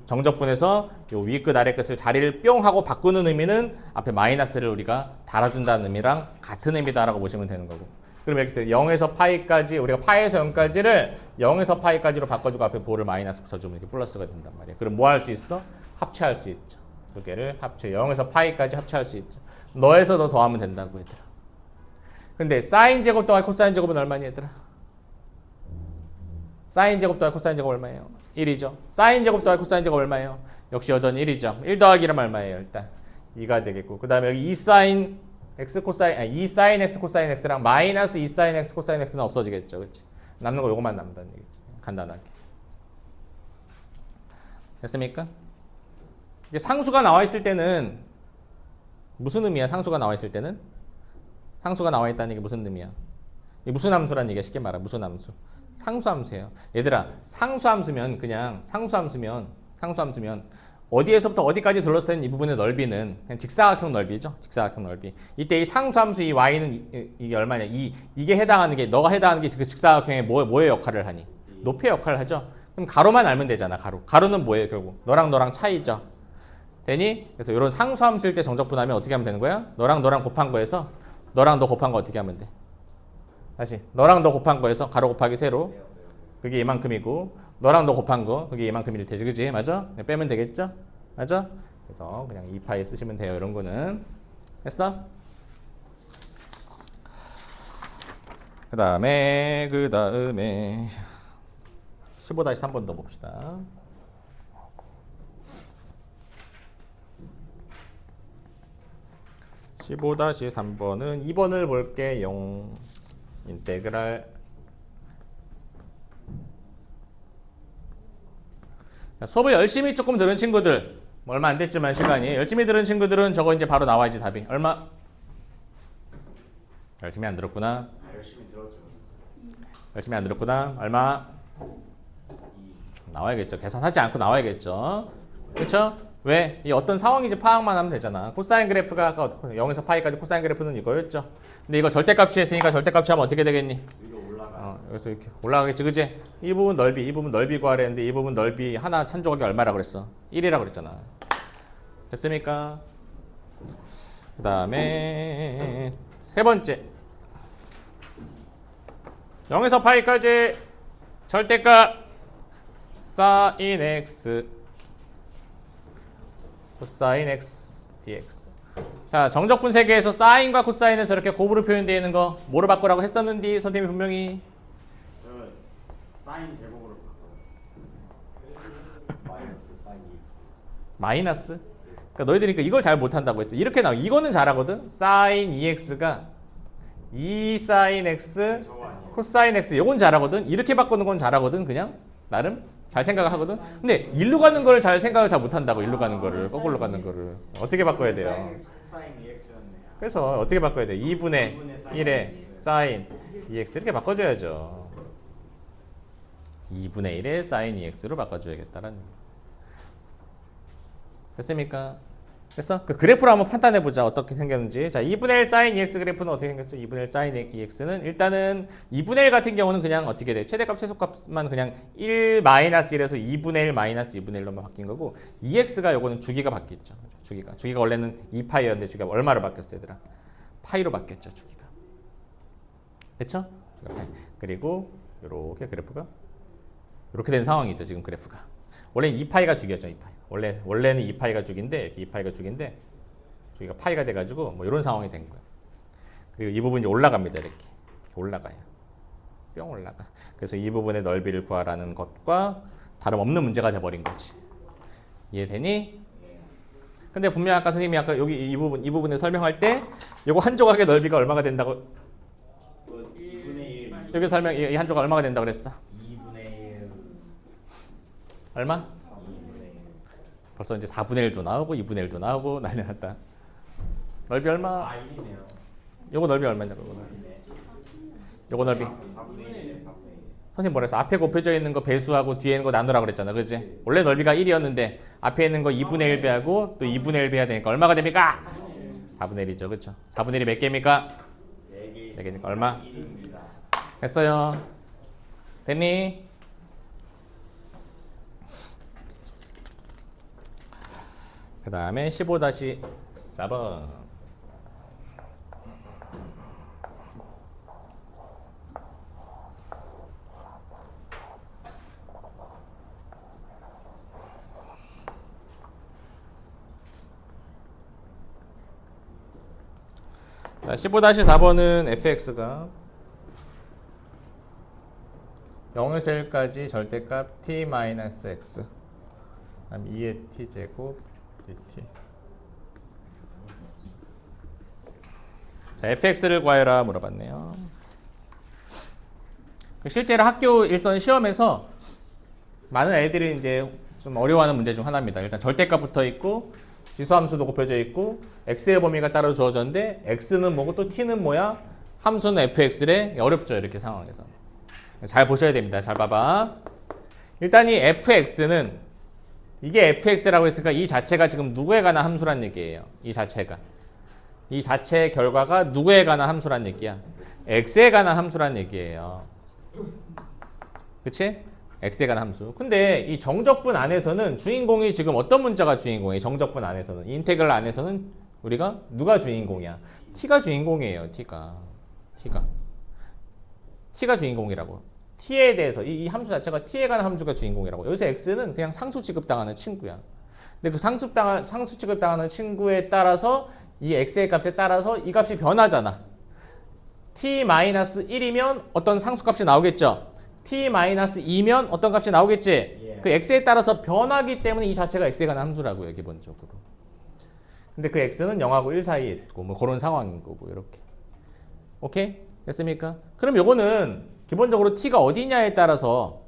정적분에서 요 위끝 아래끝을 자리를 뿅 하고 바꾸는 의미는 앞에 마이너스를 우리가 달아준다는 의미랑 같은 의미다라고 보시면 되는 거고. 그럼 이렇게 0에서 파이까지 우리가 파이에서 0까지를 0에서 파이까지로 바꿔주고 앞에 보를 마이너스 붙여주면 이렇게 플러스가 된단 말이에요. 그럼 뭐 할 수 있어? 합체할 수 있죠. 두 개를 합체 0에서 파이까지 합체할 수 있죠. 너에서 너 더하면 된다고 얘들아. 근데 사인 제곱 더하기 코사인 제곱은 얼마니 얘들아? 사인 제곱 더하기 코사인 제곱 얼마예요? 1이죠. 사인 제곱 더하기 코사인 제곱 얼마예요? 역시 여전히 1이죠. 1 더하기라면 얼마예요? 일단 2가 되겠고 그 다음에 여기 2사인 x 코사인 2사인 x 코사인 x랑 마이너스 2사인 x 코사인 x는 없어지겠죠. 그렇지? 남는 거 요것만 남는다는 얘기지. 간단하게. 됐습니까? 이게 상수가 나와 있을 때는 무슨 의미야? 상수가 나와 있을 때는? 상수가 나와 있다는 게 무슨 의미야? 이게 무슨 함수라는 얘기야? 쉽게 말하면 무슨 함수? 상수함수예요. 얘들아, 상수함수면 그냥 상수함수면 어디에서부터 어디까지 둘러싸인 이 부분의 넓이는 그냥 직사각형 넓이죠. 직사각형 넓이. 이때 이 상수함수 이 y는 이게 얼마냐? 이게 해당하는 게 너가 해당하는 게 그 직사각형의 뭐의 역할을 하니? 높이의 역할을 하죠. 그럼 가로만 알면 되잖아. 가로는 뭐예요? 결국 너랑 차이죠. 되니? 그래서 이런 상수함수일 때 정적분하면 어떻게 하면 되는 거야? 너랑 곱한 거에서 너랑 너 곱한 거 어떻게 하면 돼? 다시 너랑 너 곱한 거에서 가로 곱하기 세로 그게 이만큼이고 너랑 너 곱한 거 그게 이만큼일 테지. 그지? 맞아? 빼면 되겠죠? 맞아? 그래서 그냥 2파이 쓰시면 돼요. 이런 거는 했어? 그 다음에 15-3번 더 봅시다. (15-3번은) 2번을 볼게요. 인테그랄 수업을 열심히 조금 들은 친구들 얼마 안 됐지만 시간이 열심히 들은 친구들은 저거 이제 바로 나와야지 답이. 얼마? 열심히 안 들었구나. 열심히 들었죠. 열심히 안 들었구나. 얼마? 나와야겠죠. 계산하지 않고 나와야겠죠. 그렇죠? 왜? 이 어떤 상황인지 파악만 하면 되잖아. 코사인 그래프가 아까 0에서 파이까지 코사인 그래프는 이거였죠. 근데 이거 절대값 했으니까 절대값 하면 어떻게 되겠니? 위로 올라가. 여기서 이렇게 올라가겠지, 그지? 이 부분 넓이 구하랬는데 이 부분 넓이 하나 한 조각이 얼마라고 그랬어? 1이라고 그랬잖아. 됐습니까? 그 다음에 세 번째 0에서 파이까지 절대값 사인 x 코사인 x dx. 자, 정적분 세계에서 사인과 코사인은 저렇게 곱으로 표현되어 있는 거 뭐로 바꾸라고 했었는데 선생님이 분명히 사인 제곱으로 바꿔요. 마이너스 사인 EX. 마이너스? 그러니까 너희들이 이걸 잘 못한다고 했죠. 이렇게 나와. 이거는 잘하거든. 사인 EX가 2 사인 X 저거 아니에요? 코사인 X 이건 잘하거든. 이렇게 바꾸는 건 잘하거든. 그냥 나름 잘 생각을 하거든. 근데 일로 가는 걸 잘 생각을 잘 못한다고. 일로 가는 거를 거꾸로 가는 거를 어떻게 바꿔야 돼요? 사인 EX였네요. 그래서 어떻게 바꿔야 돼? 2분의 1의 사인 EX 이렇게 바꿔줘야죠. 2분의 1의 사인 EX로 바꿔줘야겠다라는. 됐습니까? 됐어? 그 그래프로 한번 판단해 보자. 어떻게 생겼는지. 자, 2분의 1 사인 EX 그래프는 어떻게 생겼죠? 2분의 1 사인 EX는 일단은 2분의 1 같은 경우는 그냥 어떻게 돼? 최대값 최소값만 그냥 1 마이너스 1에서 2분의 1 마이너스 2분의 1로만 바뀐 거고 EX가 요거는 주기가 바뀌었죠. 주기가 원래는 2파이였는데 주기가 얼마로 바뀌었어, 얘들아? 파이로 바뀌었죠, 주기가. 됐죠? 주기가 파이. 그리고 요렇게 그래프가 이렇게 된 상황이죠, 지금 그래프가. 원래 2파이가 주기였죠, 2파이. 원래는 2파이가 주기인데 이렇게 2파이가 주기인데 주기가 파이가 돼가지고 뭐 이런 상황이 된 거예요. 그리고 이 부분이 올라갑니다. 이렇게 올라가요. 뿅 올라가. 그래서 이 부분의 넓이를 구하라는 것과 다름없는 문제가 돼버린 거지. 이해되니? 근데 분명 아까 선생님이 아까 여기 이 부분을 설명할 때 요거 한 조각의 넓이가 얼마가 된다고 2분의 1. 여기 설명 이 한 조각 얼마가 된다고 그랬어? 2분의 1. 얼마? 2분의 1. 벌써 이제 4분의 1도 나오고 2분의 1도 나오고 난리 났다. 넓이 얼마? 1이네요. 요거 넓이 얼마냐고. 요거 넓이. 4분의 1. 선생님 뭐랬어? 앞에 곱해져 있는 거 배수하고 뒤에 있는 거 나누라고 그랬잖아. 그지? 원래 넓이가 1이었는데 앞에 있는 거 2분의 1 배하고 또 2분의 1 배야 되니까 얼마가 됩니까? 4분의 1이죠. 그렇죠? 4분의 1이 몇 개입니까? 4개니까 얼마? 1입니다. 했어요. 됐니? 그 다음에 15-4번. 자, 15-4번은 fx가 0에서 1까지 절대값 t-x 그다음 2의 t제곱 dt. 자, fx를 구하여라 물어봤네요. 실제로 학교 일선 시험에서 많은 애들이 이제 좀 어려워하는 문제 중 하나입니다. 일단 절대값 붙어 있고 지수함수도 곱해져 있고 x의 범위가 따로 주어졌는데 x는 뭐고 또 t는 뭐야? 함수는 fx래. 어렵죠, 이렇게 상황에서. 잘 보셔야 됩니다. 잘 봐봐. 일단 이 fx는 이게 fx라고 했으니까 이 자체가 지금 누구에 관한 함수란 얘기예요. 이 자체가. 이 자체의 결과가 누구에 관한 함수란 얘기야? x에 관한 함수란 얘기예요. 그치? x에 관한 함수. 근데 이 정적분 안에서는 주인공이 지금 어떤 문자가 주인공이에요? 정적분 안에서는. 이 인테그랄 안에서는 우리가 누가 주인공이야? t가 주인공이에요. t가 주인공이라고. t에 대해서 이 함수 자체가 t에 관한 함수가 주인공이라고. 여기서 x는 그냥 상수 취급당하는 친구야. 근데 그 상수 취급당하는 친구에 따라서 이 x의 값에 따라서 이 값이 변하잖아. t-1이면 어떤 상수값이 나오겠죠. t-2면 어떤 값이 나오겠지. 예. 그 x에 따라서 변하기 때문에 이 자체가 x에 관한 함수라고요, 기본적으로. 근데 그 x는 0하고 1 사이에 있고 뭐 그런 상황인 거고 이렇게. 오케이? 됐습니까? 그럼 요거는 기본적으로 t가 어디냐에 따라서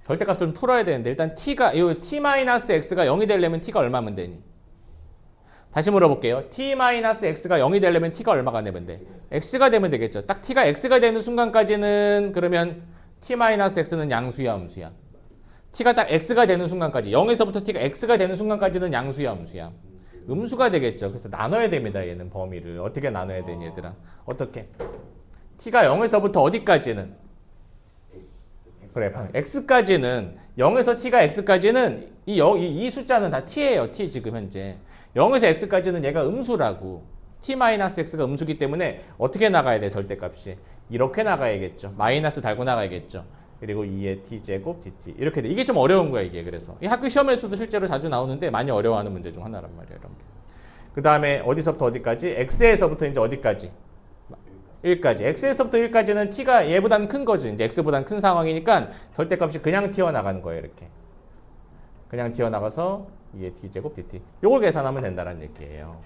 절대값을 좀 풀어야 되는데 일단 t가 요 t-x가 0이 되려면 t가 얼마면 되니? 다시 물어볼게요. t-x가 0이 되려면 t가 얼마가 되면 돼? x가 되면 되겠죠. 딱 t가 x가 되는 순간까지는 그러면 t-x는 양수야, 음수야? t가 딱 x가 되는 순간까지 0에서부터 t가 x가 되는 순간까지는 양수야, 음수야? 음수가 되겠죠. 그래서 나눠야 됩니다. 얘는 범위를. 어떻게 나눠야 되니 얘들아? 어떻게? t가 0에서부터 어디까지는? 그래, x까지는 0에서 t가 x까지는 이 숫자는 다 t예요. t 지금 현재. 0에서 x까지는 얘가 음수라고. t-x가 음수기 때문에 어떻게 나가야 돼? 절대값이. 이렇게 나가야겠죠. 마이너스 달고 나가야겠죠. 그리고 2의 t제곱 dt. 이렇게 돼. 이게 좀 어려운 거야, 이게. 그래서. 이 학교 시험에서도 실제로 자주 나오는데 많이 어려워하는 문제 중 하나란 말이에요. 이런 게. 그 다음에 어디서부터 어디까지? x에서부터 이제 어디까지? 1까지. x에서부터 1까지는 t가 얘보다는 큰 거지. 이제 x보다는 큰 상황이니까 절대값이 그냥 튀어나가는 거예요. 이렇게. 그냥 튀어나가서 2의 t제곱 dt. 요걸 계산하면 된다는 얘기예요.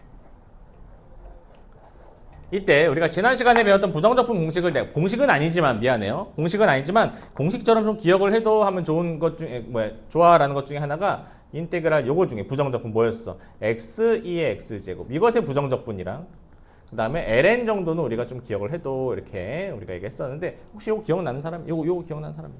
이때 우리가 지난 시간에 배웠던 부정적분 공식을 공식은 아니지만 미안해요. 공식은 아니지만 공식처럼 좀 기억을 해도 하면 좋은 것 중에 좋아라는 것 중에 하나가 인테그랄 요거 중에 부정적분 뭐였어? x 2의 x제곱. 이것의 부정적분이랑 그다음에 ln 정도는 우리가 좀 기억을 해도 이렇게 우리가 얘기했었는데 혹시 요거 기억나는 사람? 요거 기억나는 사람?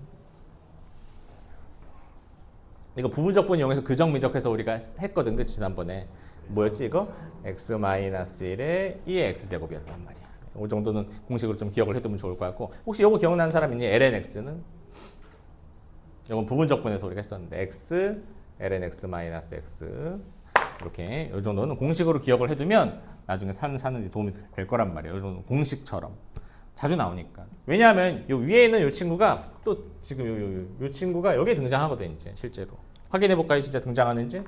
이거 부분적분 이용해서 규정미적해서 우리가 했거든. 그 지난번에. 뭐였지 이거? x-1의 2의 x제곱이었단 말이야. 이 정도는 공식으로 좀 기억을 해두면 좋을 것 같고 혹시 요거 기억나는 사람 있니? ln x는? 이건 부분적분에서 우리가 했었는데 x, ln x-x 이렇게 이 정도는 공식으로 기억을 해두면 나중에 사는지 도움이 될 거란 말이에요. 이 정도는 공식처럼 자주 나오니까. 왜냐하면 요 위에 있는 요 친구가 또 지금 요 친구가 여기에 등장하거든 이제 실제로. 확인해 볼까요? 진짜 등장하는지?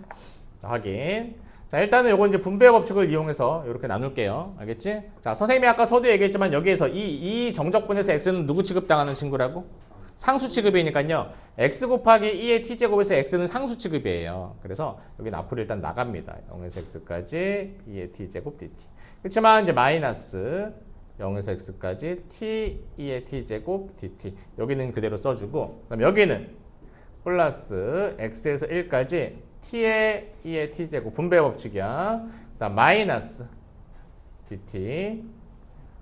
자, 확인. 자, 일단은 요거 이제 분배 법칙을 이용해서 이렇게 나눌게요. 알겠지? 자, 선생님이 아까 서두에 얘기했지만 여기에서 이 정적분에서 x는 누구 취급당하는 친구라고? 상수 취급이니까요. x 곱하기 2의 t제곱에서 x는 상수 취급이에요. 그래서 여기는 앞으로 일단 나갑니다. 0에서 x까지 2의 t제곱 dt. 그렇지만 이제 마이너스 0에서 x까지 t 2의 t제곱 dt. 여기는 그대로 써주고 그다음 여기는 플러스 x에서 1까지 t의 2의 t제곱 분배 법칙이야. 그다음 마이너스 dt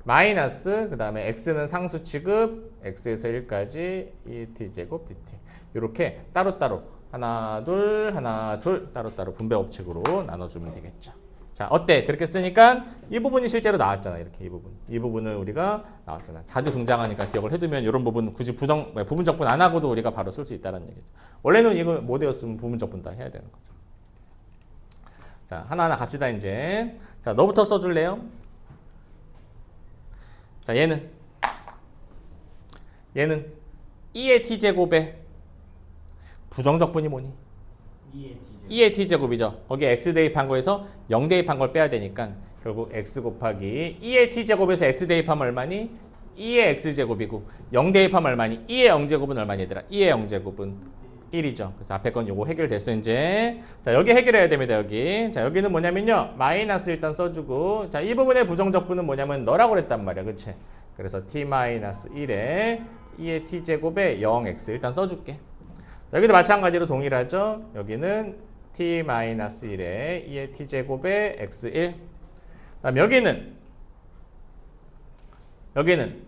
마이너스 그 다음에 x는 상수 취급 x에서 1까지 2의 t제곱 dt 이렇게 따로따로 하나 둘 따로따로 분배 법칙으로 나눠주면 되겠죠. 자 어때? 그렇게 쓰니까 이 부분이 실제로 나왔잖아. 이렇게 이 부분을 우리가 나왔잖아. 자주 등장하니까 기억을 해두면 이런 부분 굳이 부분적분 안 하고도 우리가 바로 쓸 수 있다는 얘기죠. 원래는 이거 못 외웠으면 부분적분 다 해야 되는 거죠. 자 하나하나 갑시다 이제. 자 너부터 써줄래요? 자 얘는 2의 t제곱에 부정적분이 뭐니? 2의 t제곱이죠. 거기에 x 대입한 거에서 0 대입한 걸 빼야 되니까 결국 x 곱하기 2의 t제곱에서 x 대입하면 얼마니? 2의 x제곱이고 0 대입하면 얼마니? 2의 0제곱은 얼마니 얘들아? 2의 0제곱은 1이죠. 그래서 앞에 건 요거 해결됐어 이제. 자 여기 해결해야 됩니다. 여기. 자 여기는 뭐냐면요. 마이너스 일단 써주고 자 이 부분의 부정적분은 뭐냐면 너라고 그랬단 말이야. 그치? 그래서 t-1에 2의 t제곱에 0x 일단 써줄게. 여기도 마찬가지로 동일하죠. 여기는 t-1에 2의 t제곱에 x1 그다음 여기는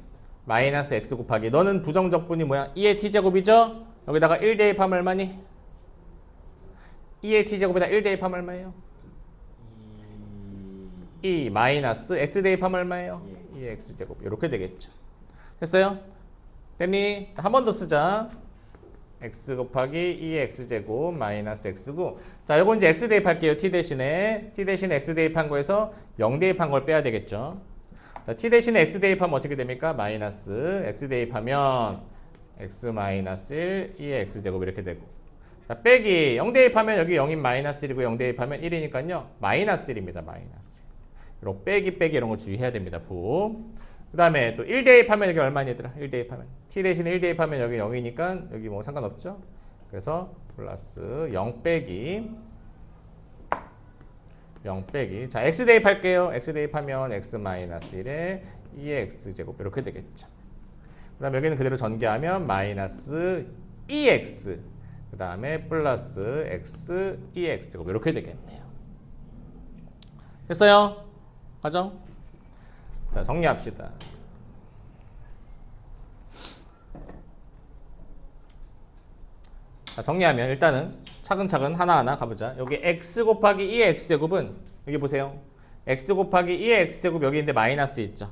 마이너스 x 곱하기 너는 부정적분이 뭐야? 2의 t제곱이죠? 여기다가 1 대입하면 얼마니? 2의 t제곱에다 1 대입하면 얼마예요? 2 마이너스 x 대입하면 얼마예요? 2의 x제곱 이렇게 되겠죠. 됐어요? 됐니? 한 번 더 쓰자. x 곱하기 2의 x제곱 마이너스 x고 자 요거 이제 x 대입할게요. t 대신에 x 대입한 거에서 0 대입한 걸 빼야 되겠죠. 자, t 대신에 x 대입하면 어떻게 됩니까? 마이너스 x 대입하면 x 마이너스 1 2의 x제곱 이렇게 되고 자 빼기 0 대입하면 여기 0인 마이너스 1이고 0 대입하면 1이니까요 마이너스 1입니다. 마이너스 이렇게 빼기 이런 거 주의해야 됩니다. 그 다음에 또 1 대입하면 여기 얼마니 얘들아? 1 대입하면 t 대신에 1 대입하면 여기 0이니까 여기 뭐 상관없죠? 그래서 플러스 0 빼기 자 x 대입할게요. x 대입하면 x 마이너스 1에 2의 x제곱 이렇게 되겠죠. 그 다음에 여기는 그대로 전개하면 마이너스 2x 그 다음에 플러스 x 2x제곱 이렇게 되겠네요. 됐어요? 가정? 자 정리합시다. 자 정리하면 일단은 차근차근 하나하나 가보자. 여기 x 곱하기 2의 x제곱은 여기 보세요. x 곱하기 2의 x제곱 여기 있는데 마이너스 있죠.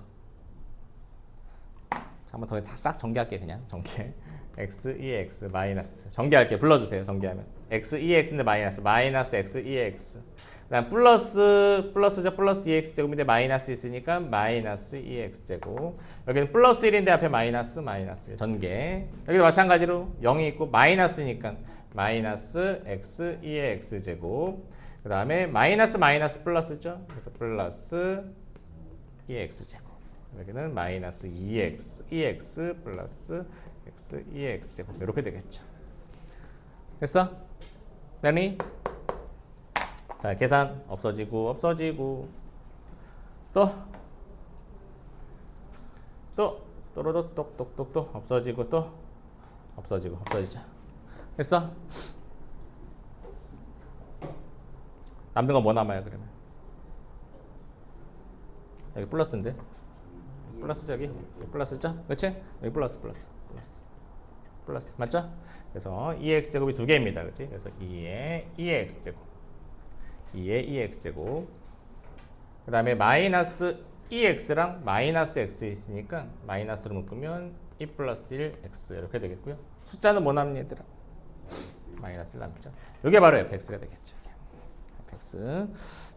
한 번 더 싹 전개할게 그냥 전개. x 2의 x 마이너스 전개할게. 불러주세요. 전개하면 x 2의 x인데 마이너스 x 2의 x 그다음 플러스죠. 플러스 2x 제곱인데 마이너스 있으니까 마이너스 2x 제곱. 여기는 플러스 1인데 앞에 마이너스 1 전개. 여기도 마찬가지로 0이 있고 마이너스니까 마이너스 x 2의 x 제곱. 그 다음에 마이너스 플러스죠. 그래서 플러스 2x 제곱. 여기는 마이너스 2x 플러스 x 2x 제곱 이렇게 되겠죠. 됐어? 됐니? 자, 계산 없어지고 또로도 똑똑똑똑 없어지고 또 없어지자. 됐어? 남는 건 뭐 남아요 그러면? 여기 플러스인데 플러스 저기 플러스죠? 그렇지? 여기 플러스 맞죠? 그래서 2x 제곱이 두 개입니다. 그렇지? 그래서 2의 2x 제곱 그 다음에 마이너스 2x랑 마이너스 x 있으니까 마이너스로 묶으면 2 플러스 1x 이렇게 되겠고요. 숫자는 뭐 남니 얘들아? 마이너스 1 남죠. 이게 바로 fx가 되겠죠. fx.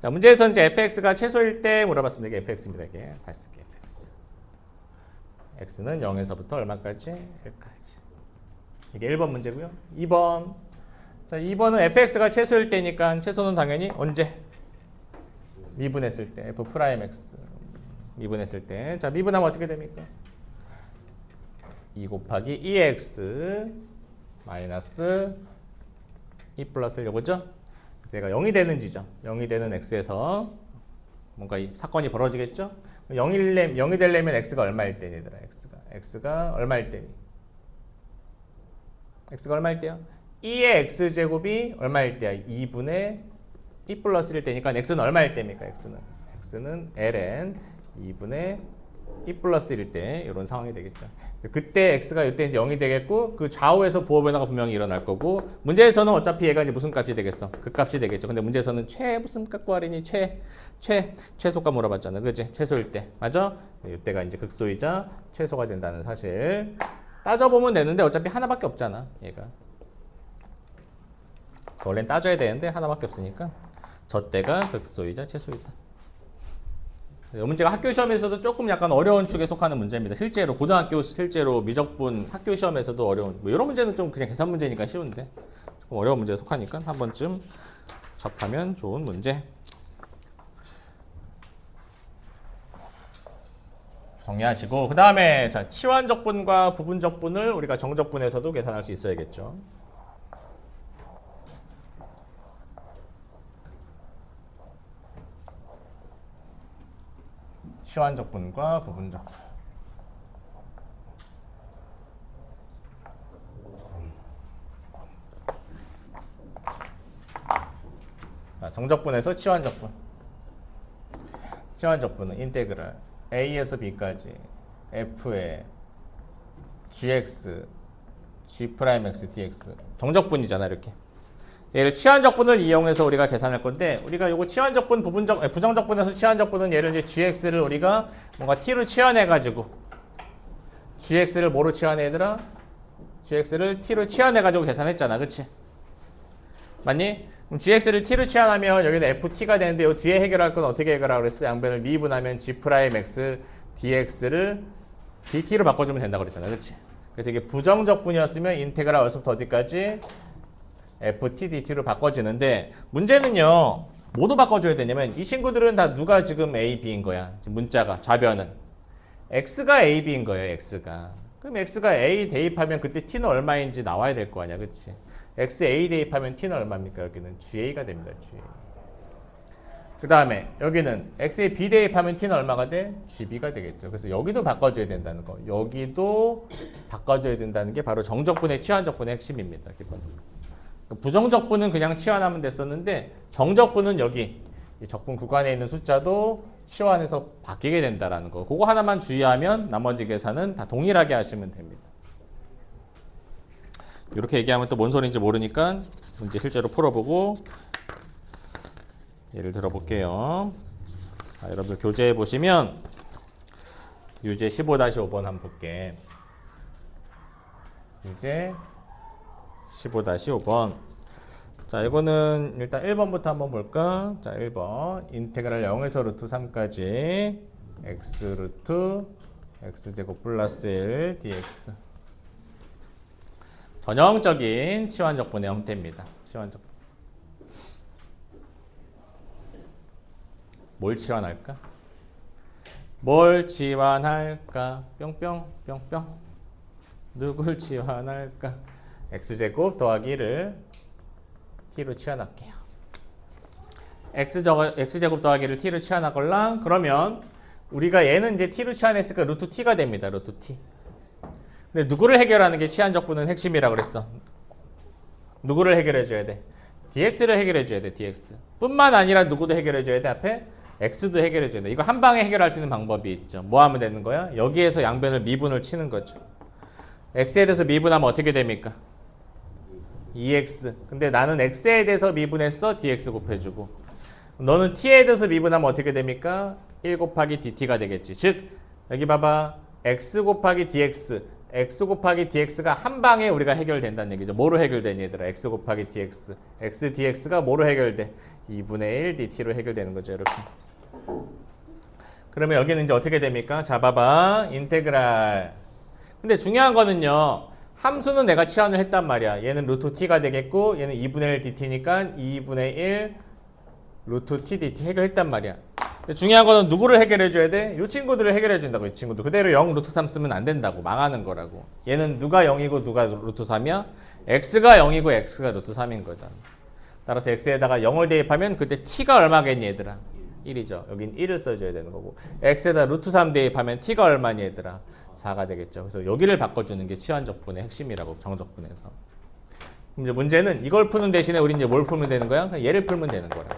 자, 문제에서 이제 fx가 최소일 때 물어봤습니다. 이게 fx입니다. 이게 다시 쓸게요. fx. x는 0에서부터 얼마까지? 1까지. 이게 1번 문제고요. 2번. 자, 2번은 fx가 최소일 때니까 최소는 당연히 언제? 미분했을 때 f 프라임 x 미분했을 때. 자, 미분하면 어떻게 됩니까? 2 곱하기 2x 마이너스 2 플러스 1 요거죠? 제가 0이 되는 지점, 0이 되는 x에서 뭔가 이 사건이 벌어지겠죠? 0이 되려면 x가 얼마일 때, 얘들아? x가 얼마일 때니? x가 얼마일 때요? 2의 x제곱이 얼마일 때야? 2분의 2 플러스 1일 때니까 x는 얼마일 때입니까? x는 ln 2분의 2 플러스 1일 때 이런 상황이 되겠죠. 그때 x가 이때 이제 0이 되겠고 그 좌우에서 부호 변화가 분명히 일어날 거고 문제에서는 어차피 얘가 이제 무슨 값이 되겠어? 그 값이 되겠죠. 근데 문제에서는 무슨 값 구하려니 최소값 물어봤잖아. 그치? 최소일 때. 맞아? 이때가 이제 극소이자 최소가 된다는 사실. 따져보면 되는데 어차피 하나밖에 없잖아. 얘가. 원래는 따져야 되는데 하나밖에 없으니까 저 때가 극소이자 최소이다. 이 문제가 학교 시험에서도 조금 약간 어려운 축에 속하는 문제입니다. 실제로 고등학교 실제로 미적분 학교 시험에서도 어려운 뭐 이런 문제는 좀 그냥 계산 문제니까 쉬운데 조금 어려운 문제에 속하니까 한 번쯤 접하면 좋은 문제. 정리하시고 그 다음에 자 치환적분과 부분적분을 우리가 정적분에서도 계산할 수 있어야겠죠. 치환적분과 부분적분. 자, 정적분에서 치환적분. 치환적분은 인테그랄 a에서 b까지 f의 gx, g'x dx. 정적분이잖아 이렇게. 얘를 치환적분을 이용해서 우리가 계산할 건데 우리가 요거 치환적분 부정적분에서 치환적분은 얘를 이제 gx를 우리가 뭔가 t로 치환해 가지고 gx를 뭐로 치환해 얘들아? gx를 t로 치환해 가지고 계산했잖아. 그치? 맞니? 그럼 gx를 t로 치환하면 여기는 ft가 되는데 요 뒤에 해결할 건 어떻게 해결하라고 그랬어? 양변을 미분하면 g'x dx를 dt로 바꿔주면 된다고 그랬잖아. 그치? 그래서 이게 부정적분이었으면 인테그랄 어디서부터 어디까지? ft dt로 바꿔지는데 문제는요 뭐도 바꿔줘야 되냐면 이 친구들은 다 누가 지금 a, b인 거야. 지금 문자가 좌변은 x가 a, b인 거예요. x가 그럼 x가 a 대입하면 그때 t는 얼마인지 나와야 될 거 아니야. 그치? x a 대입하면 t는 얼마입니까? 여기는 ga가 됩니다. ga. 그 다음에 여기는 x에 b 대입하면 t는 얼마가 돼? gb가 되겠죠. 그래서 여기도 바꿔줘야 된다는 거. 여기도 바꿔줘야 된다는 게 바로 정적분의 치환적분의 핵심입니다. 기본적으로. 부정적분은 그냥 치환하면 됐었는데 정적분은 여기 이 적분 구간에 있는 숫자도 치환해서 바뀌게 된다라는 거. 그거 하나만 주의하면 나머지 계산은 다 동일하게 하시면 됩니다. 이렇게 얘기하면 또 뭔 소리인지 모르니까 문제 실제로 풀어보고 예를 들어볼게요. 자, 여러분들 교재에 보시면 유제 15-5번 한번 볼게. 유제 15-5번. 자, 이거는 일단 1번부터 한번 볼까? 자, 1번. 인테그랄 0에서 루트 3까지 x 루트 x제곱 플러스 1 dx. 전형적인 치환적분의 형태입니다. 치환적분. 뭘 치환할까? 뭘 치환할까? 뿅뿅 뿅뿅. 누굴 치환할까? x제곱 더하기 1을 t로 치환할게요. x제곱 더하기 1을 t로 치환하걸랑 그러면 우리가 얘는 이제 t로 치환했으니까 루트 t가 됩니다. 루트 t. 근데 누구를 해결하는 게 치환적분은 핵심이라고 그랬어. 누구를 해결해 줘야 돼? dx를 해결해 줘야 돼. dx. 뿐만 아니라 누구도 해결해 줘야 돼. 앞에 x도 해결해 줘야 돼. 이거 한 방에 해결할 수 있는 방법이 있죠. 뭐 하면 되는 거야? 여기에서 양변을 미분을 치는 거죠. x에 대해서 미분하면 어떻게 됩니까? 2x. 근데 나는 x에 대해서 미분했어. dx 곱해주고. 너는 t에 대해서 미분하면 어떻게 됩니까? 1 곱하기 dt가 되겠지. 즉 여기 봐봐. x 곱하기 dx. x 곱하기 dx가 한 방에 우리가 해결된다는 얘기죠. 뭐로 해결되니 얘들아? x 곱하기 dx. x dx가 뭐로 해결돼? 2분의 1 dt로 해결되는 거죠. 이렇게. 그러면 여기는 이제 어떻게 됩니까? 자 봐봐. 인테그랄. 근데 중요한 거는요. 함수는 내가 치환을 했단 말이야. 얘는 루트 t가 되겠고 얘는 2분의 1 dt니까 2분의 1 루트 t dt 해결했단 말이야. 근데 중요한 거는 누구를 해결해 줘야 돼? 이 친구들을 해결해 준다고. 이 친구들 그대로 0 루트 3 쓰면 안 된다고. 망하는 거라고. 얘는 누가 0이고 누가 루트 3이야? x가 0이고 x가 루트 3인 거잖아. 따라서 x에다가 0을 대입하면 그때 t가 얼마겠니 얘들아? 1이죠. 여긴 1을 써줘야 되는 거고 x에다 루트 3 대입하면 t가 얼마니 얘들아? 4가 되겠죠. 그래서 여기를 바꿔주는 게 치환적분의 핵심이라고. 정적분에서. 그럼 이제 문제는 이걸 푸는 대신에 우리 이제 뭘 풀면 되는 거야? 그냥 얘를 풀면 되는 거라.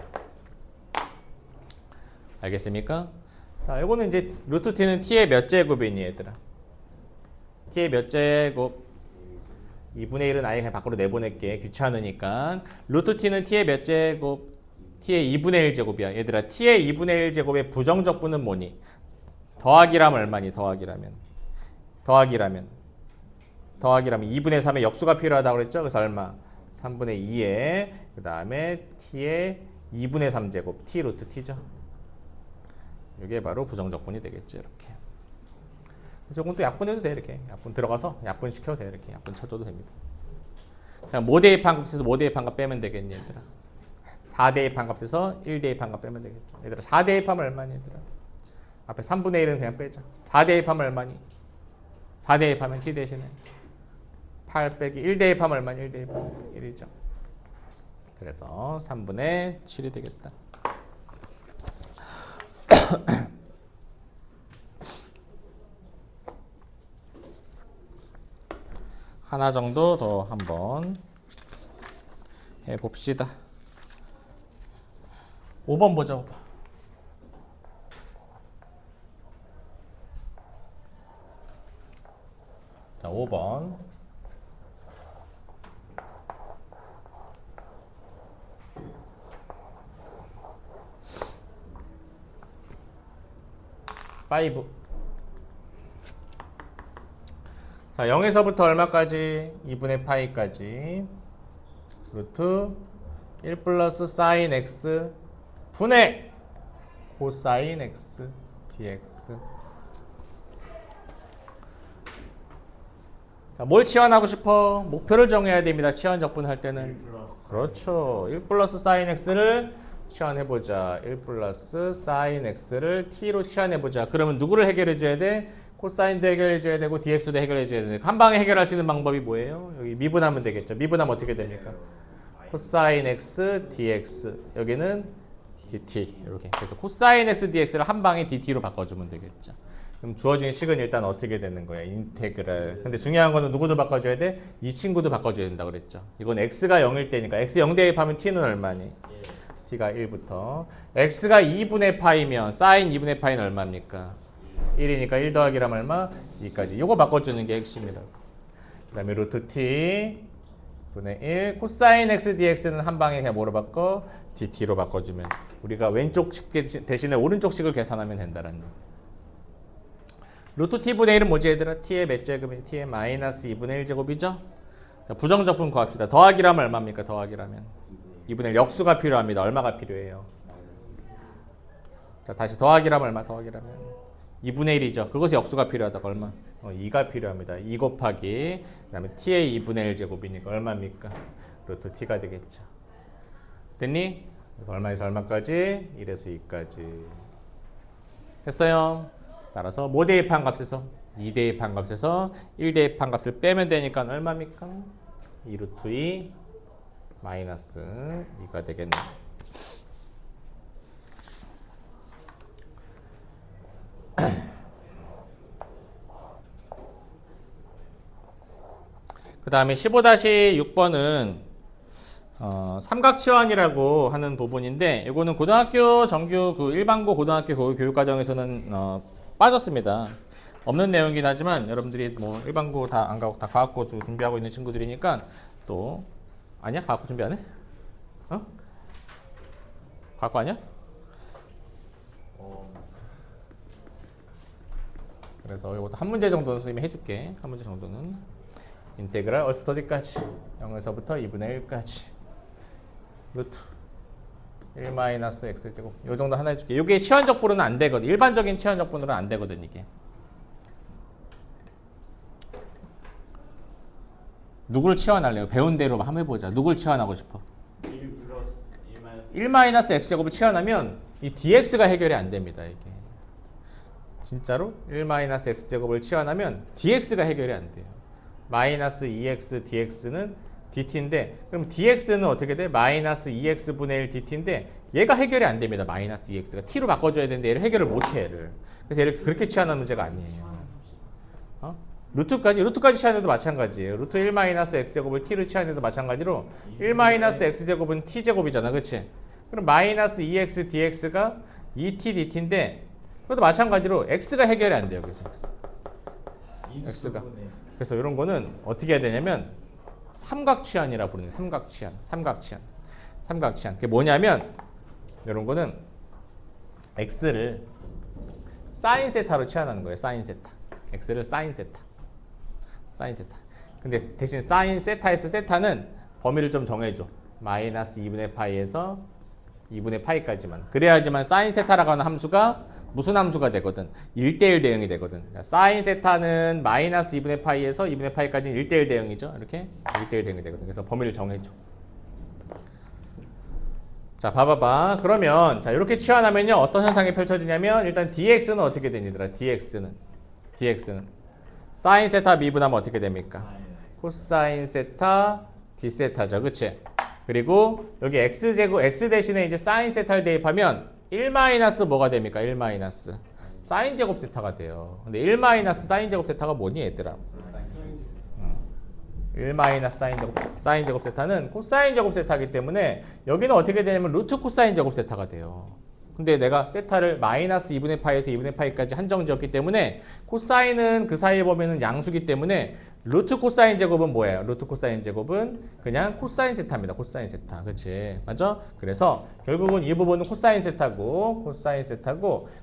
알겠습니까? 자, 이거는 이제 루트 t는 t의 몇 제곱이니 얘들아? t의 몇 제곱? 2분의 1은 아예 그냥 밖으로 내보낼게. 귀찮으니까. 루트 t는 t의 몇 제곱? t의 2분의 1 제곱이야. 얘들아, t의 2분의 1 제곱의 부정적분은 뭐니? 더하기라면 얼마니? 더하기라면 2분의 3의 역수가 필요하다고 그랬죠? 그래서 얼마? 3분의 2에 그 다음에 t의 2분의 3 제곱 t 루트 t죠. 이게 바로 부정적분이 되겠죠. 이렇게. 그래서 이건 또 약분해도 돼. 이렇게 약분 들어가서 약분 시켜도 돼. 이렇게 약분 쳐줘도 됩니다. 자, 모 대입한 값에서 모 대입한 값 빼면 되겠니 얘들아? 4 대입한 값에서 1 대입한 값 빼면 되겠죠. 얘들아 4 대입하면 얼마니 얘들아? 앞에 3분의 1은 그냥 빼자. 4 대입하면 얼마니? 4 대입하면 t 대신에 8 빼기 1 대입하면 얼마니? 1 대입하면 1이죠. 그래서 3분의 7이 되겠다. 하나 정도 더 한번 해봅시다. 5번 보자. 5번. 자, 5번. 파이브. 자, 0에서부터 얼마까지? 2분의 파이까지. 루트 1 플러스 사인 x 분의 코사인 x dx. 자, 뭘 치환하고 싶어? 목표를 정해야 됩니다. 치환적분 할 때는. 그렇죠. 1 플러스 사인 x를 치환해보자. 1 플러스 사인 x를 t로 치환해보자. 그러면 누구를 해결해줘야 돼? 코사인도 해결해줘야 되고 dx도 해결해줘야 되고. 한 방에 해결할 수 있는 방법이 뭐예요? 여기 미분하면 되겠죠. 미분하면 어떻게 됩니까? 코사인 x dx. 여기는 dt. 이렇게. 그래서 코사인 x dx를 한 방에 dt로 바꿔주면 되겠죠. 그럼 주어진 식은 일단 어떻게 되는 거야? 인테그랄. 근데 중요한 거는 누구도 바꿔줘야 돼? 이 친구도 바꿔줘야 된다고 그랬죠. 이건 x가 0일 때니까 x 0 대입하면 t는 얼마니? t가 1부터. x가 2분의 파이면 사인 2분의 파이는 얼마입니까? 1이니까 1 더하기라면 얼마? 2까지. 요거 바꿔주는 게 핵심이다. 그 다음에 루트 t 분의 1 코사인 x dx는 한 방에 그냥 뭐로 바꿔? dt로 바꿔주면 우리가 왼쪽 식 대신에 오른쪽 식을 계산하면 된다라는 거. 루트 t분의 1은 뭐지 얘들아? t의 몇 제곱이? t의 마이너스 2분의 1제곱이죠? 자, 부정적분 구합시다. 더하기라면 얼마입니까? 더하기라면 2분의 1 역수가 필요합니다. 얼마가 필요해요? 자, 다시 더하기라면 얼마? 더하기라면 2분의 1이죠. 그것이 역수가 필요하다고 얼마? 2가 필요합니다. 2 곱하기 그 다음에 t의 2분의 1제곱이니까 얼마입니까? 루트 t가 되겠죠. 됐니? 그래서 얼마에서 얼마까지? 1에서 2까지. 됐어요? 따라서 뭐 대입한 값에서 2 대입한 값에서 1 대입한 값을 빼면 되니까 얼마입니까? 2 루트 2 마이너스 2가 되겠네. 그 다음에 15-6번은 삼각치환이라고 하는 부분인데 이거는 고등학교 정규 그 일반고 고등학교 교육과정에서는 빠졌습니다. 없는 내용이긴 하지만 여러분들이 뭐 일반고 다 안 가고 다 과학고 준비하고 있는 친구들이니까 또 아니야? 과학고 준비 안 해? 과학고 아니야? 그래서 이것도 한 문제 정도는 선생님이 해줄게. 한 문제 정도는 인테그랄 어디서부터 어디까지? 0에서부터 2분의 1까지 루트 1-x제곱 요 정도 하나 해줄게. 이게 치환적분은 안 되거든. 일반적인 치환적분으로는 안 되거든 이게. 누굴 치환할래요? 배운 대로 한번 해보자. 누굴 치환하고 싶어? 1 플러스 1 마이너스 1-x제곱을 치환하면 이 dx가 해결이 안 됩니다. 이게 진짜로 1-x제곱을 치환하면 dx가 해결이 안 돼요. 마이너스 2x dx는 dt인데 그럼 dx는 어떻게 돼? 마이너스 2x분의 1 dt인데 얘가 해결이 안 됩니다. 마이너스 2x가 t로 바꿔줘야 되는데 얘를 해결을 못해. 얘를. 그래서 얘를 그렇게 치환하는 문제가 아니에요. 루트까지 치환해도 마찬가지예요. 루트 1-x제곱을 t로 치환해도 마찬가지로 1-x제곱은 t제곱이잖아. 그치? 그럼 마이너스 2x dx가 2t dt인데 그것도 마찬가지로 x가 해결이 안 돼요. 그래서 x가. 그래서 이런 거는 어떻게 해야 되냐면 삼각치환이라 부르는 삼각치환. 그게 뭐냐면 이런 거는 x를 사인 세타로 치환하는 거예요. 사인 세타. x를 사인 세타. 근데 대신 사인 세타에서 세타는 범위를 좀 정해줘. 마이너스 2분의 파이에서 2분의 파이까지만. 그래야지만 사인 세타라고 하는 함수가 무슨 함수가 되거든? 1대1 대응이 되거든. 사인 세타는 마이너스 2분의 파이에서 2분의 파이까지는 1대1 대응이죠. 이렇게 1대1 대응이 되거든. 그래서 범위를 정해줘. 자, 봐봐봐. 그러면 자 이렇게 치환하면요. 어떤 현상이 펼쳐지냐면 일단 dx는 어떻게 되니더라? dx는 사인 세타 미분하면 어떻게 됩니까? 코사인 세타 d세타죠. 그치? 그리고 여기 x제곱 x 대신에 이제 사인 세타를 대입하면 1 마이너스 뭐가 됩니까? 1 마이너스 사인 제곱 세타가 돼요. 근데 1 마이너스 사인 제곱 세타가 뭐니 얘들아? 1 마이너스 사인 제곱 세타는 코사인 제곱 세타이기 때문에 여기는 어떻게 되냐면 루트 코사인 제곱 세타가 돼요. 근데 내가 세타를 마이너스 2분의 파이에서 2분의 파이까지 한정 지었기 때문에 코사인은 그 사이에 보면은 양수기 때문에 루트 코사인 제곱은 뭐예요? 루트 코사인 제곱은 그냥 코사인 세타입니다. 코사인 세타. 그치? 맞죠? 그래서 결국은 이 부분은 코사인 세타고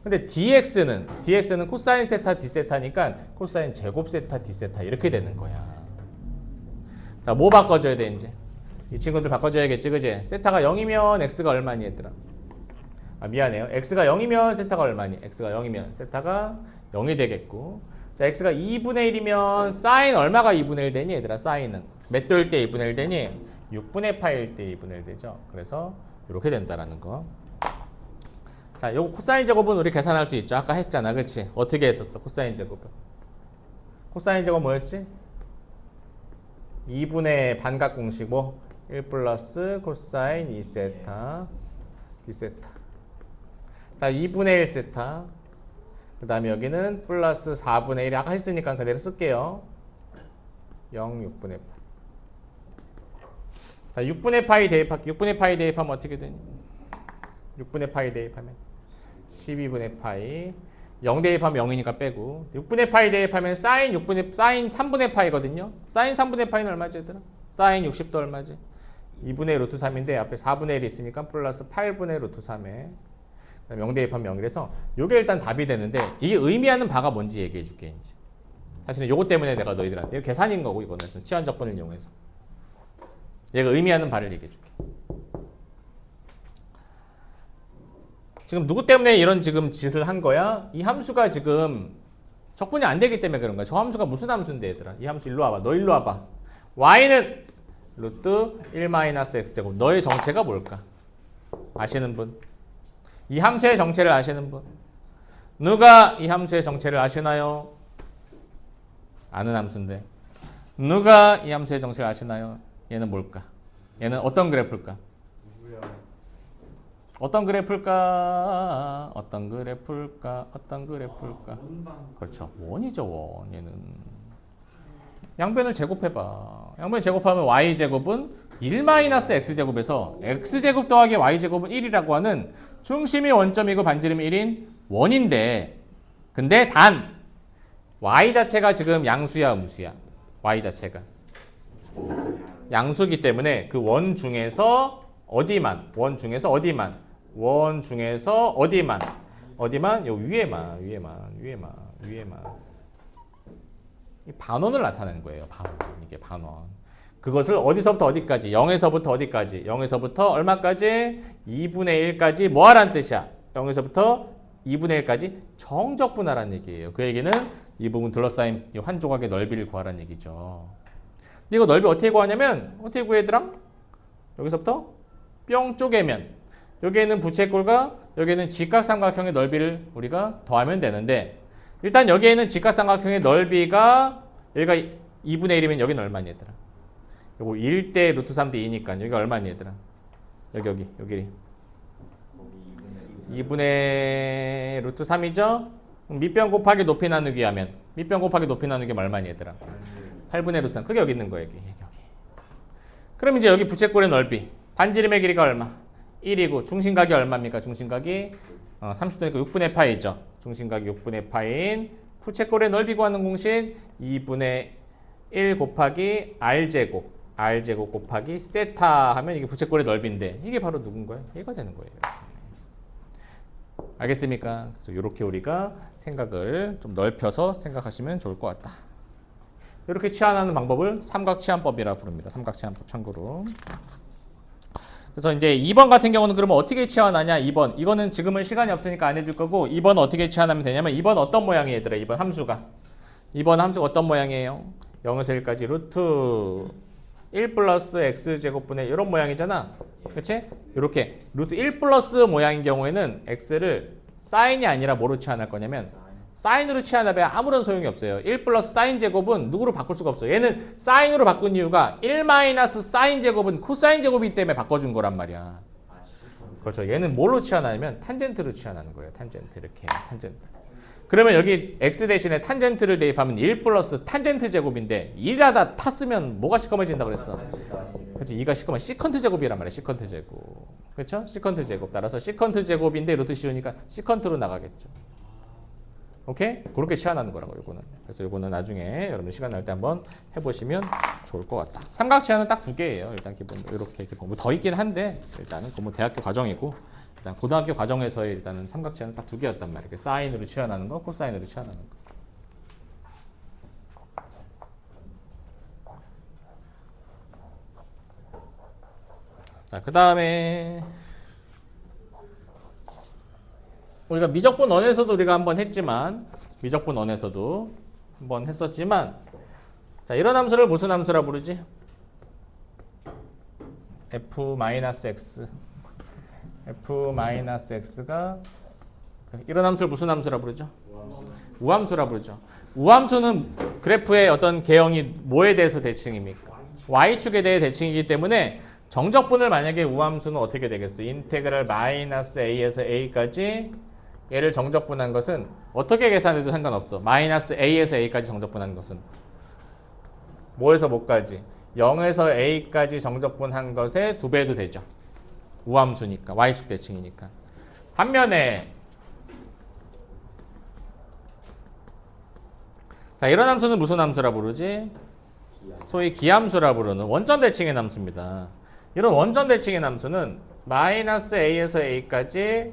근데 dx는 코사인 세타 d세타니까 코사인 제곱 세타 d세타 이렇게 되는 거야. 자, 뭐 바꿔줘야 돼 이제? 이 친구들 바꿔줘야겠지. 그치? 세타가 0이면 x가 얼마니 얘들아? 미안해요. x가 0이면 세타가 얼마니? x가 0이면 세타가 0이 되겠고 자, x가 2분의 1이면 사인 얼마가 2분의 1 되니 얘들아? 사인은 몇 도일 때 2분의 1 되니? 6분의 8일 때 2분의 1 되죠. 그래서 이렇게 된다라는 거. 자, 요거 코사인 제곱은 우리 계산할 수 있죠. 아까 했잖아. 그치? 어떻게 했었어? 코사인 제곱은. 코사인 제곱 뭐였지? 2분의 반각 공식 뭐? 1 플러스 코사인 2세타 d세타. 자, 2분의 1 세타. 그 다음에 여기는 플러스 4분의 1 아까 했으니까 그대로 쓸게요. 0, 6분의 8. 자, 6분의 파이 대입할게. 6분의 파이 대입하면 어떻게 되니? 6분의 파이 대입하면 12분의 파이 0 대입하면 0이니까 빼고 6분의 파이 대입하면 사인 3분의 파이거든요. 사인 3분의 파이는 얼마지 얘들아? 사인 60도 얼마지? 2분의 루트 3인데 앞에 4분의 1이 있으니까 플러스 8분의 루트 3에 0 대입하면 0이라서 이게 일단 답이 되는데 이게 의미하는 바가 뭔지 얘기해 줄게 이제. 사실은 요거 때문에 내가 너희들한테 이거 계산인 거고 이거는 치환적분을 이용해서 얘가 의미하는 바를 얘기해 줄게. 지금 누구 때문에 이런 지금 짓을 한 거야? 이 함수가 지금 적분이 안 되기 때문에 그런 거야. 저 함수가 무슨 함수인데 얘들아? 이 함수 일로 와봐. 너 일로 와봐. y는 루트 1-x제곱. 너의 정체가 뭘까? 아시는 분? 이 함수의 정체를 아시는 분? 누가 이 함수의 정체를 아시나요? 아는 함수인데. 누가 이 함수의 정체를 아시나요? 얘는 뭘까? 얘는 어떤 그래프일까? 누구야? 어떤 그래프일까? 어떤 그래프일까? 어떤 그래프일까? 원방. 그렇죠. 원이죠, 원. 얘는. 양변을 제곱해봐. 양변 제곱하면 y제곱은 1-x제곱에서 x제곱 더하기 y제곱은 1이라고 하는 중심이 원점이고 반지름이 1인 원인데, 근데 단 y 자체가 지금 양수야, 음수야? y 자체가 양수기 때문에 그 원 중에서 어디만, 원 중에서 어디만, 원 중에서 어디만, 어디만, 요 위에만, 위에만. 이 반원을 나타내는 거예요. 반원. 이게 반원. 그것을 어디서부터 어디까지? 0에서부터 어디까지? 0에서부터 얼마까지? 2분의 1까지 뭐 하라는 뜻이야? 0에서부터 2분의 1까지 정적분하라는 얘기예요. 그 얘기는 이 부분 둘러싸인 이 한 조각의 넓이를 구하라는 얘기죠. 근데 이거 넓이 어떻게 구하냐면 어떻게 구해더라? 여기서부터 뿅 쪼개면 여기에는 부채꼴과 여기에는 직각삼각형의 넓이를 우리가 더하면 되는데, 일단 여기에는 직각삼각형의 넓이가 여기가 2분의 1이면 여기는 얼마니 얘들아? 요거 1대 루트 3대 2니까 여기가 얼마니 얘들아? 여기 2분의 루트 3이죠? 밑변 곱하기 높이 나누기 하면 밑변 곱하기 높이 나누기 하면 얼마니 얘들아? 8분의 루트 3. 그게 여기 있는 거예요. 여기. 그럼 이제 여기 부채꼴의 넓이 반지름의 길이가 얼마? 1이고 중심각이 얼마입니까? 중심각이 30도니까 6분의 파이죠. 중심각이 6분의 파인 부채꼴의 넓이 구하는 공식 2분의 1 곱하기 r제곱 곱하기 세타 하면 이게 부채꼴의 넓이인데 이게 바로 누군가요? 얘가 되는 거예요. 알겠습니까? 그래서 이렇게 우리가 생각을 좀 넓혀서 생각하시면 좋을 것 같다. 이렇게 치환하는 방법을 삼각치환법이라고 부릅니다. 삼각치환법 참고로. 그래서 이제 2번 같은 경우는 그러면 어떻게 치환하냐? 2번. 이거는 지금은 시간이 없으니까 안 해줄 거고 2번 어떻게 치환하면 되냐면 2번 어떤 모양이에요, 얘들아? 2번 함수가. 2번 함수가 어떤 모양이에요? 0에서 1까지 루트 1 플러스 x제곱분의 이런 모양이잖아. 그치? 이렇게 루트 1 플러스 모양인 경우에는 x를 사인이 아니라 뭐로 치환할 거냐면 사인으로 치환하면 아무런 소용이 없어요. 1 플러스 사인 제곱은 누구로 바꿀 수가 없어요. 얘는 사인으로 바꾼 이유가 1 마이너스 사인 제곱은 코사인 제곱이기 때문에 바꿔준 거란 말이야. 그렇죠. 얘는 뭘로 치환하냐면 탄젠트로 치환하는 거예요. 탄젠트 이렇게 탄젠트. 그러면 여기 x 대신에 탄젠트를 대입하면 1 플러스 탄젠트 제곱인데 1하다 탔으면 뭐가 시커매진다고 그랬어? 그렇지. 2가 시커매 시컨트 제곱이란 말이야. 시컨트 제곱. 그렇죠? 시컨트 제곱. 따라서 시컨트 제곱인데 루트 씌우니까 시컨트로 나가겠죠. 오케이? 그렇게 치환하는 거라고 요거는. 그래서 요거는 나중에 여러분 시간 날 때 한번 해보시면 좋을 것 같다. 삼각 치환은 딱 두 개예요. 일단 기본으로 이렇게 기본. 뭐 더 있긴 한데 일단은 그 뭐 대학교 과정이고 일단 고등학교 과정에서의 일단은 삼각 치환은 딱 두 개였단 말이에요. 사인으로 치환하는 거, 코사인으로 치환하는 거. 자, 그 다음에 우리가 미적분 원에서도 우리가 한번 했지만 미적분 원에서도 한번 했었지만 자, 이런 함수를 무슨 함수라 부르지? f-x f-x가 이런 함수를 무슨 함수라 부르죠? 우함수라 부르죠. 우함수는 그래프의 어떤 개형이 뭐에 대해서 대칭입니까? y축에 대해 대칭이기 때문에 정적분을 만약에 우함수는 어떻게 되겠어? 인테그랄 마이너스 a에서 a까지 얘를 정적분한 것은 어떻게 계산해도 상관없어. 마이너스 a에서 a까지 정적분한 것은 뭐에서 뭐까지? 0에서 a까지 정적분한 것의 2배도 되죠. 우함수니까 y축 대칭이니까. 반면에 자, 이런 함수는 무슨 함수라 부르지? 소위 기함수라 부르는 원점 대칭의 함수입니다. 이런 원점 대칭의 함수는 마이너스 a에서 a까지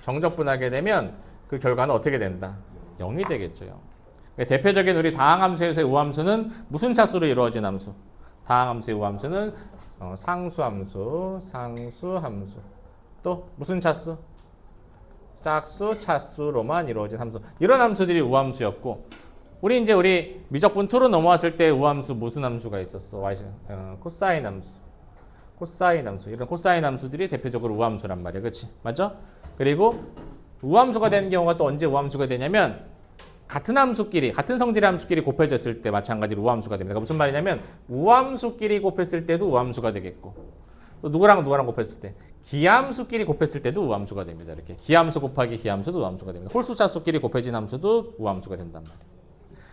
정적분하게 되면 그 결과는 어떻게 된다? 0이 되겠죠. 0. 대표적인 우리 다항함수에서의 우함수는 무슨 차수로 이루어진 함수? 다항함수의 우함수는 상수함수, 상수함수. 또 무슨 차수? 짝수, 차수로만 이루어진 함수. 이런 함수들이 우함수였고 우리 미적분 2로 넘어왔을 때 우함수 무슨 함수가 있었어? 코사인 함수. 코사인 함수. 이런 코사인 함수들이 대표적으로 우함수란 말이야. 그렇지? 맞죠? 그리고 우함수가 되는 경우가 또 언제 우함수가 되냐면 같은 함수끼리 같은 성질의 함수끼리 곱해졌을 때 마찬가지로 우함수가 됩니다. 그러니까 무슨 말이냐면 우함수끼리 곱했을 때도 우함수가 되겠고 또 누구랑 곱했을 때 기함수끼리 곱했을 때도 우함수가 됩니다. 이렇게 기함수 곱하기 기함수도 우함수가 됩니다. 홀수차수끼리 곱해진 함수도 우함수가 된단 말이에요.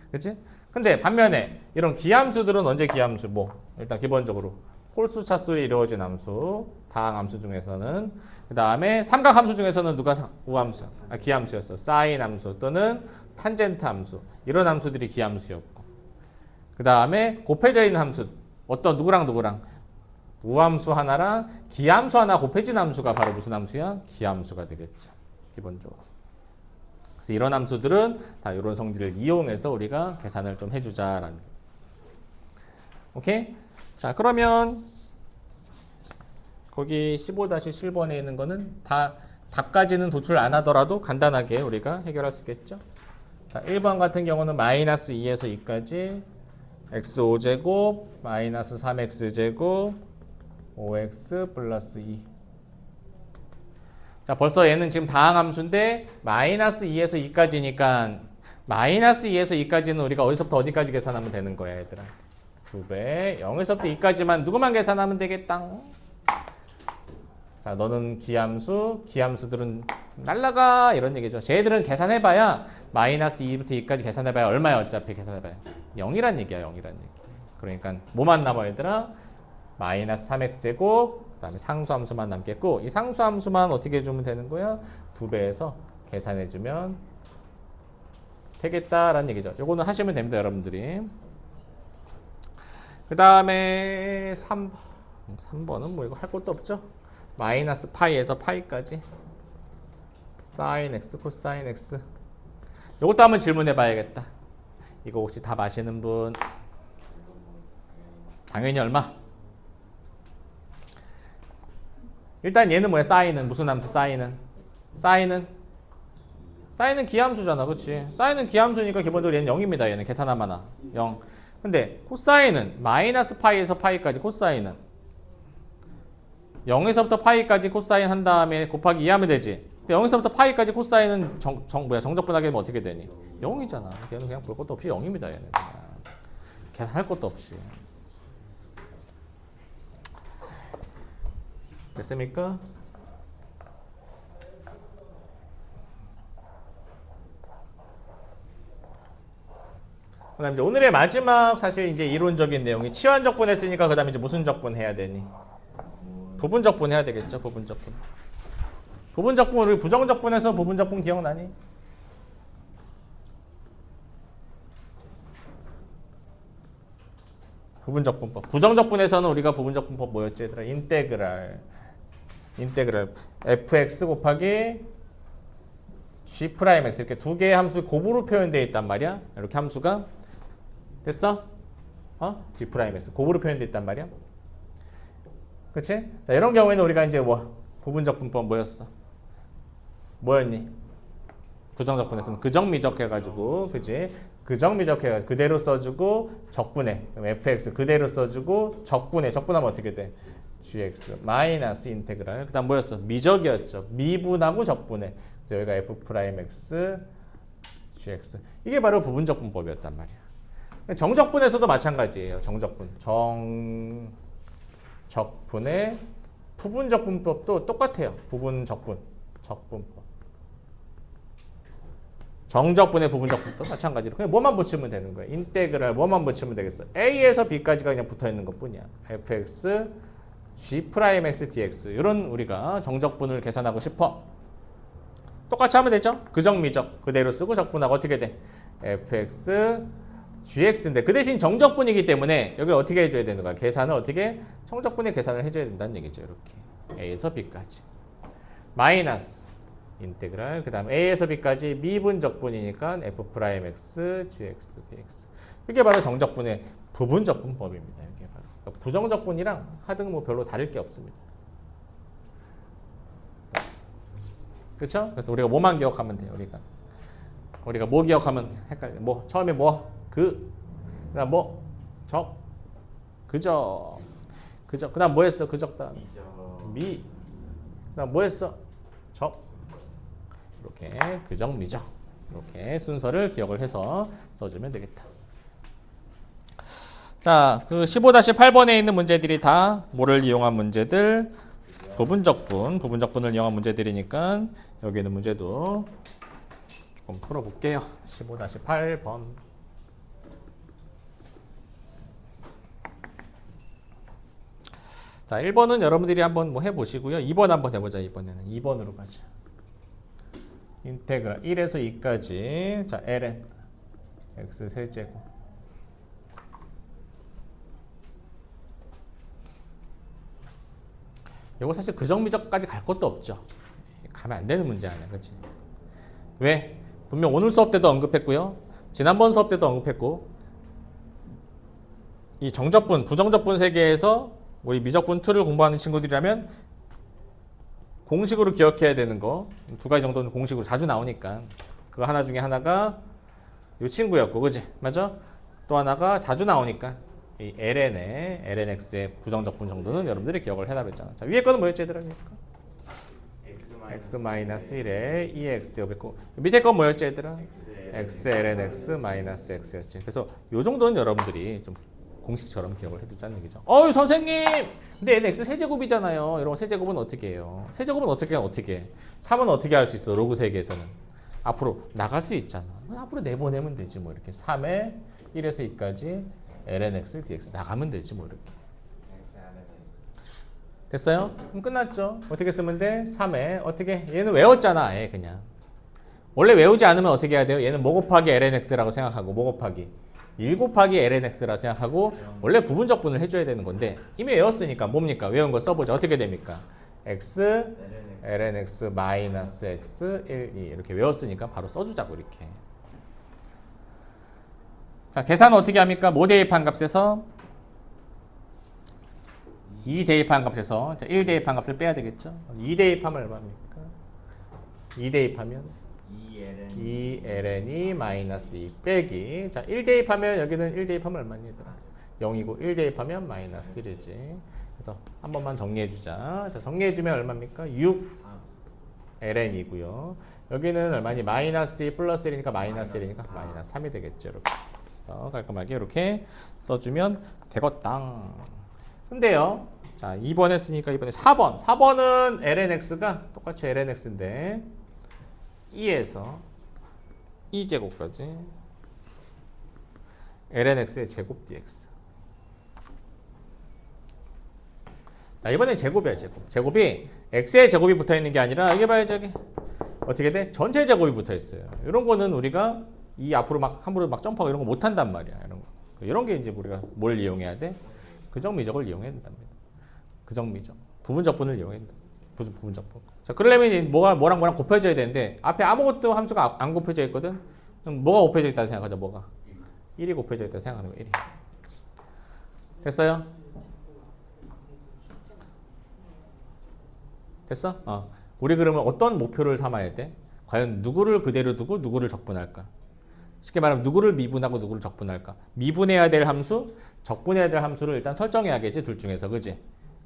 그렇지? 근데 반면에 이런 기함수들은 언제 기함수? 뭐 일단 기본적으로 홀수차수로 이루어진 함수, 다항 함수 중에서는 그 다음에 삼각 함수 중에서는 누가 우함수? 기함수였어. 사인 함수 또는 탄젠트 함수 이런 함수들이 기함수였고 그 다음에 곱해져 있는 함수 어떤 누구랑 우함수 하나랑 기함수 하나 곱해진 함수가 바로 무슨 함수야? 기함수가 되겠죠. 기본적으로. 그래서 이런 함수들은 다 이런 성질을 이용해서 우리가 계산을 좀 해주자라는. 오케이? 자 그러면 거기 15-7번에 있는 거는 다 답까지는 도출 안 하더라도 간단하게 우리가 해결할 수 있겠죠. 자 1번 같은 경우는 마이너스 2에서 2까지 x5제곱 마이너스 3x제곱 5x 플러스 2. 자 벌써 얘는 지금 다항함수인데 마이너스 2에서 2까지니까 마이너스 2에서 2까지는 우리가 어디서부터 어디까지 계산하면 되는 거야 얘들아. 2배 0에서부터 2까지만 누구만 계산하면 되겠다. 자 너는 기함수들은 날라가 이런 얘기죠. 쟤들은 계산해봐야 마이너스 2부터 2까지 계산해봐야 얼마야 어차피 계산해봐야 0이란 얘기야 0이란 얘기. 그러니까 뭐만 남아 얘들아? 마이너스 3x제곱 그 다음에 상수함수만 남겠고 이 상수함수만 어떻게 해주면 되는 거야? 2배에서 계산해주면 되겠다라는 얘기죠. 요거는 하시면 됩니다 여러분들이. 그 다음에 3번은 뭐 이거 할 것도 없죠. 마이너스 파이에서 파이까지 사인 x 코사인 x 요것도 한번 질문해 봐야겠다. 이거 혹시 답 아시는 분? 당연히 얼마? 일단 얘는 뭐야? 사인은 무슨 함수? 사인은 기함수잖아. 그렇지? 사인은 기함수니까 기본적으로 얘는 0입니다. 얘는 계산하면 0. 근데 코사인은 마이너스 파이에서 파이까지 코사인은 0에서부터 파이까지 코사인 한 다음에 곱하기 2 하면 되지. 근데 0에서부터 파이까지 코사인은 정적분하게 하면 어떻게 되니? 0이잖아. 얘는 그냥 볼 것도 없이 0입니다. 얘는 그냥. 계산할 것도 없이. 됐습니까? 그다음 이제 오늘의 마지막 사실 이제 이론적인 내용이 치환적분 했으니까 그다음에 이제 무슨 적분 해야 되니? 부분적분 해야 되겠죠. 부분적분. 우리 부정적분에서 부분적분 기억나니? 부분적분법. 부정적분에서는 우리가 부분적분법 뭐였지 얘들아? 인테그랄 fx 곱하기 g 프라임 x 이렇게 두 개의 함수 곱으로 표현되어 있단 말이야. 이렇게 함수가 됐어? g 프라임 x 곱으로 표현되어 있단 말이야. 그치? 자, 이런 경우에는 우리가 이제 부분적분법 뭐였니? 부정적분에서는 그정미적 해가지고, 그치? 그정미적 해가지고 그대로 써주고 적분해. 그럼 fx 그대로 써주고 적분하면 어떻게 돼? gx 마이너스 인테그랄. 그 다음 뭐였어? 미적이었죠. 미분하고 적분해. 그래서 여기가 f 프라임 x gx. 이게 바로 부분적분법이었단 말이야. 정적분에서도 마찬가지예요. 적분의 부분적분법도 똑같아요. 적분법. 정적분의 부분적분도 마찬가지로 그냥 뭐만 붙이면 되는 거예요. 인테그랄 뭐만 붙이면 되겠어. a에서 b까지가 그냥 붙어 있는 것뿐이야. fx g 프라임 x dx 이런 우리가 정적분을 계산하고 싶어. 똑같이 하면 되죠. 그정미적 그대로 쓰고 적분하고 어떻게 돼? fx gx인데 그 대신 정적분이기 때문에 여기 어떻게 해줘야 되는 거야? 계산을 어떻게? 정적분의 계산을 해줘야 된다는 얘기죠. 이렇게 a에서 b까지 마이너스 인테그랄 그 다음 a에서 b까지 미분적분이니까 f 프라임 x gx dx 이게 바로 정적분의 부분적분법입니다. 이게 바로 그러니까 부정적분이랑 하등 뭐 별로 다를 게 없습니다. 그렇죠? 그래서 우리가 뭐만 기억하면 돼요. 우리가 뭐 기억하면 헷갈려. 뭐 처음에 그다음 그적 그다음 뭐 했어? 그적 다음 그다음 뭐 했어? 적 이렇게 그정 미정 이렇게 순서를 기억을 해서 써주면 되겠다. 자, 그 15-8번에 있는 문제들이 다 뭐를 이용한 문제들? 부분적분을 이용한 문제들이니까 여기 있는 문제도 조금 풀어볼게요. 15-8번. 자, 1번은 여러분들이 한번 뭐 해보시고요. 2번 한번 해보자. 이번에는 2번으로 가자. 인테그랄 1에서 2까지 자 ln x 세제곱 이거 사실 그정미적까지 갈 것도 없죠. 가면 안 되는 문제 아니야, 그렇지? 왜? 분명 오늘 수업 때도 언급했고요. 지난번 수업 때도 언급했고 이 정적분, 부정적분 세계에서 우리 미적분 2를 공부하는 친구들이라면 공식으로 기억해야 되는 거 두 가지 정도는 공식으로 자주 나오니까 그거 하나 중에 하나가 이 친구였고, 그지? 맞아? 또 하나가 자주 나오니까 이 lnx의 부정적분 정도는 여러분들이 기억을 해라 그랬잖아. 자, 위에 거는 뭐였지 얘들아? x-1에 2x 여기고 밑에 건 뭐였지 얘들아? x lnx 마이너스 x였지. 그래서 요 정도는 여러분들이 좀 공식처럼 기억을 해두자는 얘기죠. 선생님! 근데 얘는 x 세제곱이잖아요. 이런 거 세제곱은 어떻게 해요? 세제곱은 어떻게 해? 3은 어떻게 할 수 있어? 로그 세계에서는. 앞으로 나갈 수 있잖아. 앞으로 내보내면 되지 뭐 이렇게. 3에 1에서 2까지 lnx dx 나가면 되지 뭐 이렇게. 됐어요? 그럼 끝났죠? 어떻게 쓰면 돼? 3에 어떻게? 얘는 외웠잖아. 그냥. 원래 외우지 않으면 어떻게 해야 돼요? 얘는 뭐 곱하기 lnx라고 생각하고 뭐 곱하기 1 곱하기 lnx라 생각하고 원래 부분적분을 해줘야 되는 건데 이미 외웠으니까 뭡니까? 외운 거 써보자. 어떻게 됩니까? x lnx 마이너스 x 1, 2 이렇게 외웠으니까 바로 써주자고 이렇게. 자, 계산은 어떻게 합니까? 뭐 대입한 값에서 2 대입한 값에서 1 대입한 값을 빼야 되겠죠? 2 대입하면 얼마입니까? 2 대입하면 2ln이 마이너스 2 빼기 자 1 대입하면 여기는 1 대입하면 얼마니 얘들아? 0이고 1 대입하면 마이너스 1이지. 그래서 한 번만 정리해주자. 자, 정리해주면 얼마입니까? 6ln이고요. 여기는 얼마니? 마이너스 2 플러스 1이니까 마이너스 1이니까 마이너스 3이 되겠죠. 이렇게. 그래서 깔끔하게 이렇게 써주면 되겠당. 근데요. 자, 2번 했으니까 이번에 4번. 4번은 lnx가 똑같이 lnx인데 2에서 2제곱까지 lnx의 제곱 dx. 자, 이번엔 제곱이야, 제곱. 제곱이 x의 제곱이 붙어 있는 게 아니라 이게 봐요, 저기. 어떻게 돼? 전체 제곱이 붙어 있어요. 이런 거는 우리가 이 앞으로 막 함부로 막 점프하고 이런 거 못 한단 말이야. 이런 거. 이런 게 이제 우리가 뭘 이용해야 돼? 그정미적을 이용해야 된답니다. 그정미적. 부분적분을 이용해야 된다. 부분적분. 자, 그러려면 뭐랑 곱해져야 되는데 앞에 아무것도 함수가 안 곱해져 있거든. 그럼 뭐가 곱해져 있다고 생각하자. 뭐가? 1이 곱해져 있다고 생각하는 거야. 1이. 됐어요? 됐어? 우리 그러면 어떤 목표를 삼아야 돼? 과연 누구를 그대로 두고 누구를 적분할까? 쉽게 말하면 누구를 미분하고 누구를 적분할까? 미분해야 될 함수, 적분해야 될 함수를 일단 설정해야겠지. 둘 중에서. 그지?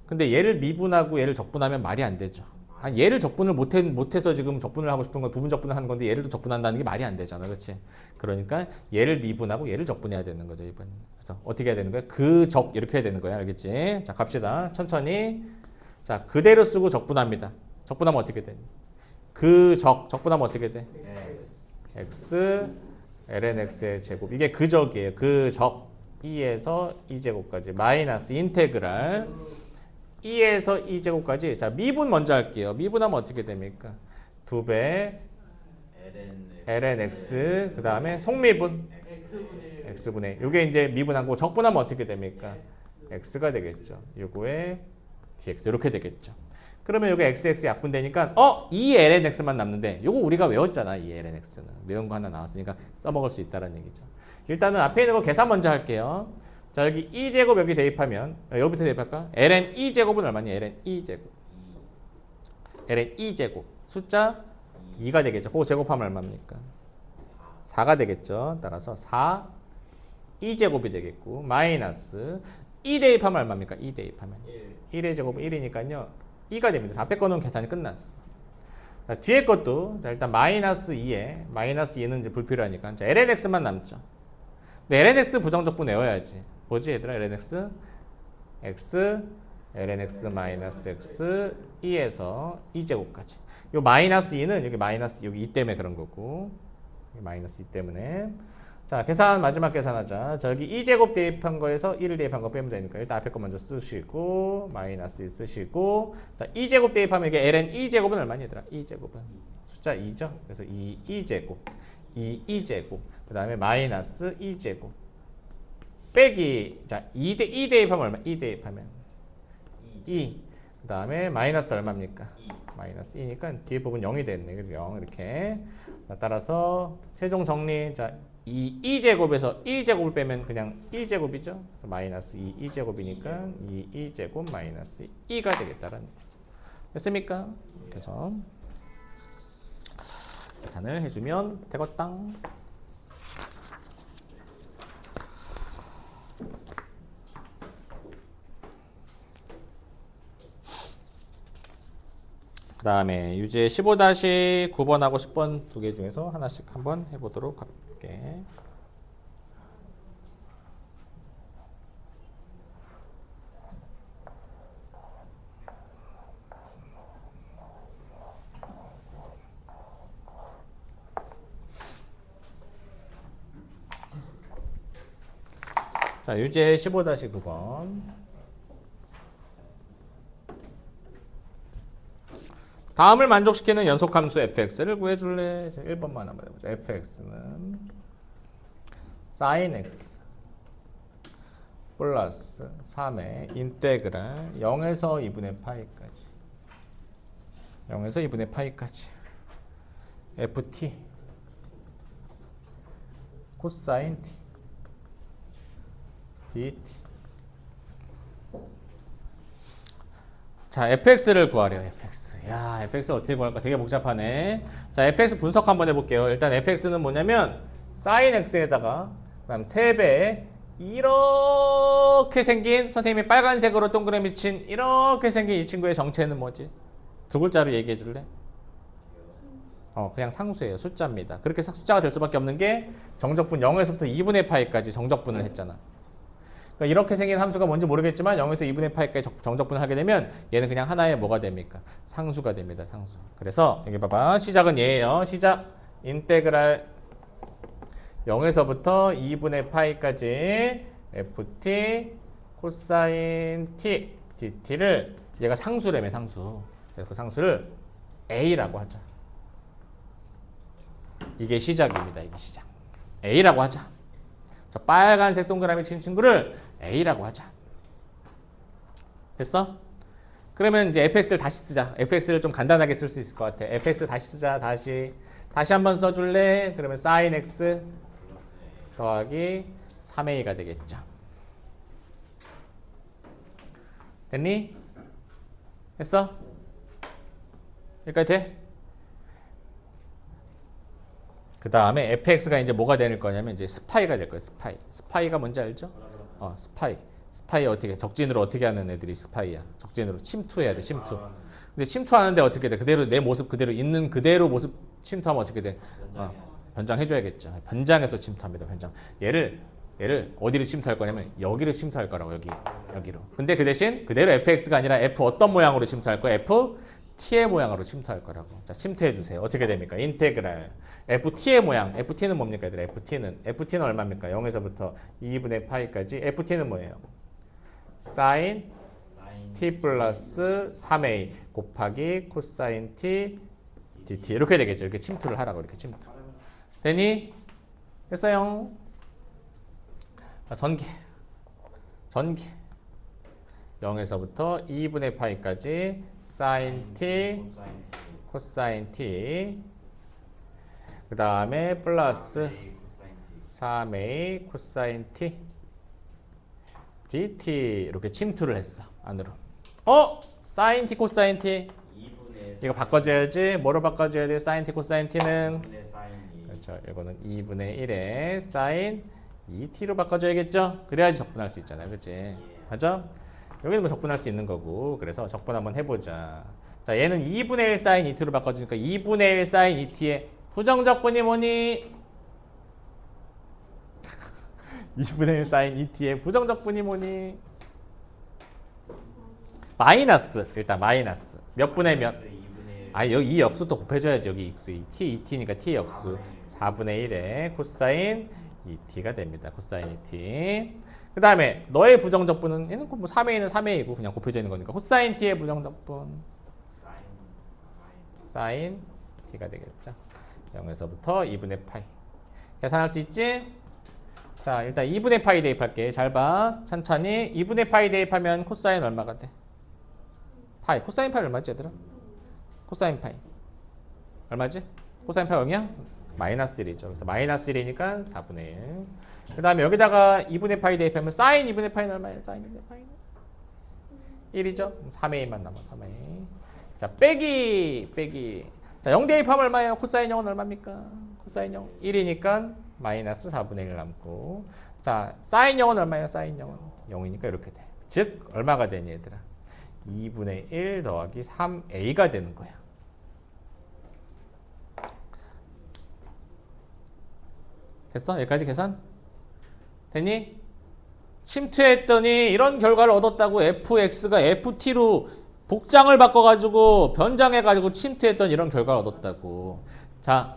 근데 얘를 미분하고 얘를 적분하면 말이 안 되죠. 아니, 얘를 적분을 못해서 지금 적분을 하고 싶은 건 부분 적분을 하는 건데 얘를 또 적분한다는 게 말이 안 되잖아. 그렇지? 그러니까 얘를 미분하고 얘를 적분해야 되는 거죠. 이번에. 그래서 어떻게 해야 되는 거야? 그적 이렇게 해야 되는 거야. 알겠지? 자, 갑시다. 천천히. 자, 그대로 쓰고 적분합니다. 적분하면 어떻게 돼? 적분하면 어떻게 돼? x lnx의 제곱. 이게 그적이에요. 그적 2에서 2제곱까지 마이너스 인테그랄 2에서 2제곱까지. 자, 미분 먼저 할게요. 미분하면 어떻게 됩니까? 2배 lnx 그 다음에 속미분 x분의 1. 이게 이제 미분하고 적분하면 어떻게 됩니까? x가 되겠죠. 요거에 dx 이렇게 되겠죠. 그러면 여기 xx 약분되니까 2lnx만 남는데 요거 우리가 외웠잖아. 2lnx는 외운 거 하나 나왔으니까 써먹을 수 있다는 얘기죠. 일단은 앞에 있는 거 계산 먼저 할게요. 자, 여기 2제곱 여기 대입하면 여기부터 대입할까? ln 2제곱은 얼마니? ln 2제곱 ln 2제곱 숫자 2가 되겠죠. 그거 제곱하면 얼마입니까? 4가 되겠죠. 따라서 4 2제곱이 되겠고 마이너스 2 대입하면 얼마입니까? 2 대입하면 1의 제곱은 1이니까요 2가 됩니다. 앞에 거는 계산이 끝났어. 자, 뒤에 것도 자, 일단 마이너스 2에 마이너스 2는 이제 불필요하니까 자, lnx만 남죠. 근데 lnx 부정적분 외워야지. 뭐지 얘들아 lnx? x lnx 마이너스 x 2에서 2제곱까지. 요 마이너스 2는 여기 마이너스 여기 2 때문에 그런 거고 마이너스 2 때문에 자 계산 마지막 계산하자. 자 여기 2제곱 대입한 거에서 1을 대입한 거 빼면 되니까 일단 앞에 거 먼저 쓰시고 마이너스 2 쓰시고 자 2제곱 대입하면 이게 ln 2제곱은 얼마니 얘들아? 2제곱은 숫자 2죠. 그래서 2제곱 2제곱 그 다음에 마이너스 2제곱 빼기 자 2 대입하면 얼마? 2 대입하면 2 그 다음에 마이너스 얼마입니까? 마이너스 2니까 뒤에 부분 0이 됐네. 그래서 0 이렇게 따라서 최종 정리 자 2제곱에서 2제곱을 빼면 그냥 2제곱이죠. 마이너스 2제곱이니까 2제곱 마이너스 2가 되겠다라는 얘기죠. 됐습니까? 그래서 계산을 해주면 되겠당. 그 다음에 유제 15-9번하고 10번 두 개 중에서 하나씩 한번 해보도록 할게. 자, 유제 15-9번. 다음을 만족시키는 연속함수 fx를 구해줄래? 1번만 한번 해보자. fx는 sin x 플러스 3의 인테그랄 0에서 2분의 파이까지 0에서 2분의 파이까지 ft 코사인 t dt 자 fx를 구하래요. fx 야 fx 어떻게 구할까? 되게 복잡하네. 자 fx 분석 한번 해볼게요. 일단 fx는 뭐냐면 sin x에다가 그다음 3배 이렇게 생긴 선생님이 빨간색으로 동그라미 친 이렇게 생긴 이 친구의 정체는 뭐지? 두 글자로 얘기해 줄래? 그냥 상수예요. 숫자입니다. 그렇게 숫자가 될 수밖에 없는 게 정적분 0에서부터 2분의 파이까지 정적분을 했잖아. 그러니까 이렇게 생긴 함수가 뭔지 모르겠지만 0에서 2분의 파이까지 정적분을 하게 되면 얘는 그냥 하나의 뭐가 됩니까? 상수가 됩니다. 상수. 그래서 여기 봐봐. 시작은 얘예요. 시작. 인테그랄 0에서부터 2분의 파이까지 ft 코사인 t dt를 얘가 상수라며 상수. 그래서 그 상수를 a라고 하자. 이게 시작입니다. 이게 시작. a라고 하자. 저 빨간색 동그라미 친 친구를 a라고 하자. 됐어? 그러면 이제 fx를 다시 쓰자. fx를 좀 간단하게 쓸 수 있을 것 같아. fx 다시 쓰자. 다시 한번 써줄래? 그러면 sin x 더하기 3a가 되겠죠. 됐니? 됐어? 여기까지 돼? 그 다음에 fx가 이제 뭐가 될 거냐면 이제 스파이가 될 거예요. 스파이가 뭔지 알죠? 스파이 어떻게 적진으로 어떻게 하는 애들이 스파이야. 적진으로 침투해야 돼. 침투. 근데 침투하는데 어떻게 돼? 그대로 내 모습 그대로 있는 그대로 모습 침투하면 어떻게 돼? 변장해줘야겠죠. 변장해서 침투합니다. 변장. 얘를 어디로 침투할 거냐면 여기로 침투할 거라고. 여기로. 근데 그 대신 그대로 fx가 아니라 f 어떤 모양으로 침투할 거야? f t의 모양으로 침투할 거라고. 자, 침투해 주세요. 어떻게 됩니까? 인테그랄 ft의 모양. ft는 뭡니까? 얘들아? ft는 얼마입니까? 0에서부터 2분의 파이까지. ft는 뭐예요? sin t 플러스 3a 곱하기 코사인 t dt 이렇게 되겠죠. 이렇게 침투를 하라고. 이렇게 침투. 되니? 됐어요. 전개 0에서부터 2분의 파이까지 sin t 코사인 t 그 다음에 플러스 3a 코사인 t dt 이렇게 침투를 했어. 안으로. sin t 코사인 t 이거 바꿔줘야지. 뭐로 바꿔줘야 돼? sin t 코사인 t는 그렇죠. 이거는 2분의 1에 sin 2t로 바꿔줘야겠죠? 그래야지 적분할 수 있잖아요. 그치? 맞아? 여기는 뭐 적분할 수 있는 거고. 그래서 적분 한번 해보자. 자, 얘는 2분의 1 사인 2t로 바꿔주니까 2분의 1 사인 2t의 부정적분이 뭐니? 2분의 1 사인 2t의 부정적분이 뭐니? 마이너스. 일단 마이너스. 몇 분의 몇? 2분의 1. 아, 여기 이 역수 또 곱해줘야지. 여기 익수. t, 2t니까 t의 역수. 4분의 1에 코사인 2t가 됩니다. 코사인 2t. 그 다음에 너의 부정적분은 얘는 뭐 3a는 3a이고 그냥 곱해져 있는 거니까 코사인 t의 부정적분 사인 t가 되겠죠. 0에서부터 2분의 파이. 계산할 수 있지? 자, 일단 2분의 파이 대입할게. 잘 봐. 천천히. 2분의 파이 대입하면 코사인 얼마가 돼? 파이. 코사인 파이 얼마지 얘들아? 코사인 파이 얼마지? 코사인 파이 0이야? 마이너스 1이죠. 그래서 마이너스 1이니까 4분의 1. 그 다음에 여기다가 2분의 파이 대입하면 사인 2분의 파이는 얼마예요? 사인 2분의 파이는 1이죠. 3a만 남아. 3a. 자, 빼기. 자, 0 대입하면 얼마예요? 코사인 0은 얼마입니까? 코사인 0 1이니까 마이너스 4분의 1 남고. 자, 사인 0은 얼마예요? 사인 0은 0이니까 이렇게 돼. 즉 얼마가 되니 얘들아? 2분의 1 더하기 3a가 되는 거야. 됐어? 여기까지 계산? 됐니? 침투했더니 이런 결과를 얻었다고. fx가 ft로 복장을 바꿔가지고 변장해가지고 침투했던 이런 결과를 얻었다고. 자,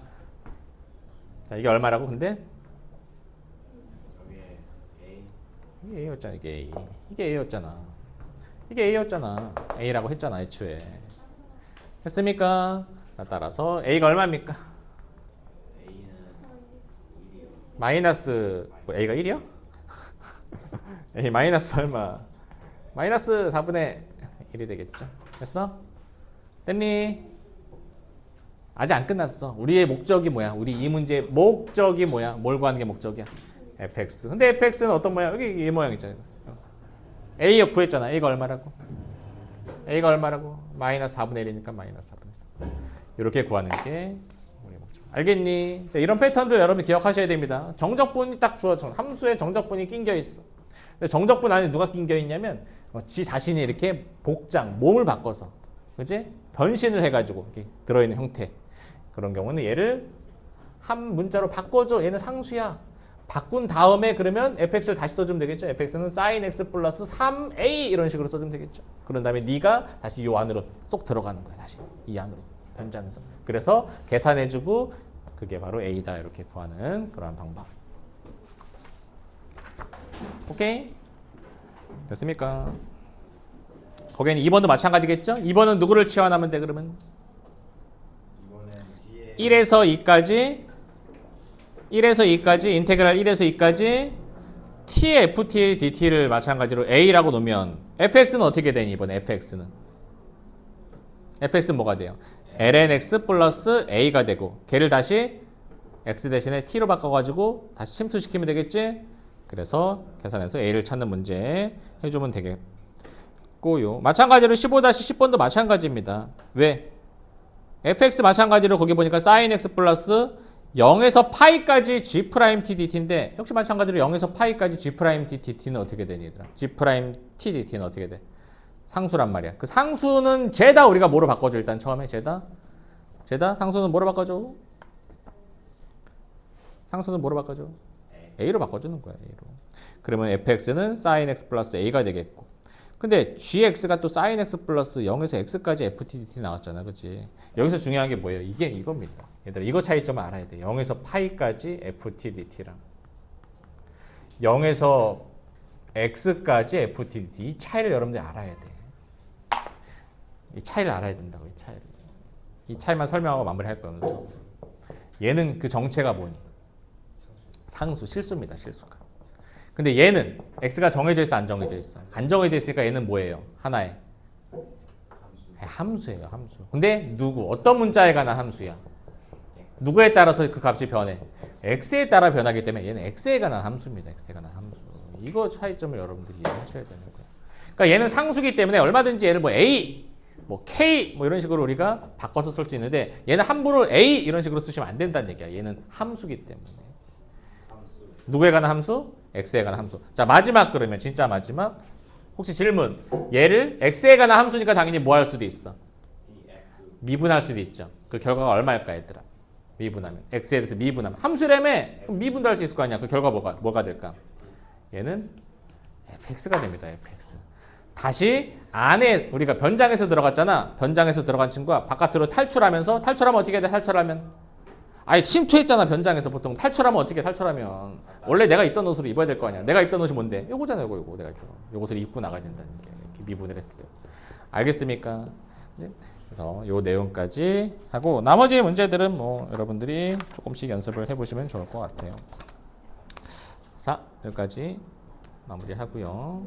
이게 얼마라고 근데? 여기에 A. 이게 A였잖아. 이게 A. 이게 A였잖아. 이게 A였잖아. A라고 했잖아 애초에. 했습니까? 따라서 A가 얼마입니까? A는 1이요. 마이너스 뭐 A가 1이요? A 마이너스 얼마? 마이너스 4분의 1이 되겠죠. 됐어? 됐니? 아직 안 끝났어. 우리의 목적이 뭐야? 우리 이 문제의 목적이 뭐야? 뭘 구하는 게 목적이야? fx. 근데 fx는 어떤 모양? 여기 이 모양 있잖아요. a 구했잖아. a가 얼마라고? a가 얼마라고? 마이너스 4분의 1이니까 마이너스 4분의 4. 이렇게 구하는 게 우리 목적. 알겠니? 네, 이런 패턴들 여러분 기억하셔야 됩니다. 정적분이 딱 주어져. 함수에 정적분이 낑겨 있어. 근데 정적분 안에 누가 낑겨 있냐면 지 자신이 이렇게 복장, 몸을 바꿔서, 그지? 변신을 해가지고 이렇게 들어있는 형태. 그런 경우는 얘를 한 문자로 바꿔줘. 얘는 상수야. 바꾼 다음에 그러면 fx를 다시 써주면 되겠죠. fx는 sin x 플러스 3a 이런 식으로 써주면 되겠죠. 그런 다음에 네가 다시 이 안으로 쏙 들어가는 거야. 다시 이 안으로 변장해서. 그래서 계산해주고 그게 바로 a다 이렇게 구하는 그러한 방법. 오케이? 됐습니까? 거기는 2번도 마찬가지겠죠? 2번은 누구를 치환하면 돼 그러면? 이거는 뒤에 1에서 2까지 인테그랄 1에서 2까지 tft dt를 마찬가지로 a라고 놓으면 fx는 어떻게 되니 이번에 fx는 뭐가 돼요? lnx 플러스 a가 되고 걔를 다시 x 대신에 t로 바꿔가지고 다시 침투시키면 되겠지? 그래서 계산해서 a를 찾는 문제 해주면 되겠고요. 마찬가지로 15-10번도 마찬가지입니다. 왜? fx 마찬가지로 거기 보니까 sin x 플러스 0에서 파이까지 g 프라임 t dt인데 역시 마찬가지로 0에서 파이까지 g 프라임 t dt는 어떻게 되니 얘들아? g 프라임 t dt는 어떻게 돼? 상수란 말이야. 그 상수는 죄다 우리가 뭐로 바꿔줘 일단 처음에 죄다 상수는 뭐로 바꿔줘? 상수는 뭐로 바꿔줘? a로 바꿔주는 거야. a로. 그러면 fx는 sin x 플러스 a가 되겠고. 근데 gx가 또 sin x 플러스 0에서 x까지 ftdt 나왔잖아. 그치? 여기서 중요한 게 뭐예요? 이게 이겁니다. 얘들아 이거 차이점을 알아야 돼. 0에서 파이까지 ftdt랑 0에서 x까지 ftdt 이 차이를 여러분들이 알아야 돼. 이 차이를 알아야 된다고. 이 차이를. 이 차이만 설명하고 마무리할 거야. 얘는 그 정체가 뭐니? 상수, 실수입니다. 실수가. 근데 얘는 x가 정해져 있어 안 정해져 있어? 안 정해져 있으니까 얘는 뭐예요? 하나의 함수예요. 함수. 근데 누구? 어떤 문자에 관한 함수야? 누구에 따라서 그 값이 변해? x에 따라 변하기 때문에 얘는 x에 관한 함수입니다. x에 관한 함수. 이거 차이점을 여러분들이 이해하셔야 되는 거예요. 그러니까 얘는 상수기 때문에 얼마든지 얘를 뭐 a, 뭐 k 뭐 이런 식으로 우리가 바꿔서 쓸 수 있는데 얘는 함부로 a 이런 식으로 쓰시면 안 된다는 얘기야. 얘는 함수기 때문에. 누구에 관한 함수? x에 관한 함수. 자, 마지막 그러면 진짜 마지막. 혹시 질문. 얘를 x에 관한 함수니까 당연히 뭐 할 수도 있어? 미분할 수도 있죠. 그 결과가 얼마일까 얘들아? 미분하면 x에 대해서 미분하면 함수라며 그럼 미분도 할 수 있을 거 아니야. 그 결과 뭐가 될까? 얘는 fx가 됩니다. fx. 다시 안에 우리가 변장에서 들어갔잖아. 변장에서 들어간 친구가 바깥으로 탈출하면서 탈출하면 어떻게 돼? 탈출하면 아예 침투했잖아. 변장에서 보통 탈출하면 어떻게 해? 탈출하면 원래 내가 입던 옷으로 입어야 될 거 아니야. 내가 입던 옷이 뭔데? 요거잖아. 요거 내가 입던 옷. 요것을 입고 나가야 된다는 게 이렇게 미분을 했을 때. 알겠습니까? 네? 그래서 요 내용까지 하고 나머지 문제들은 뭐 여러분들이 조금씩 연습을 해보시면 좋을 것 같아요. 자, 여기까지 마무리하고요.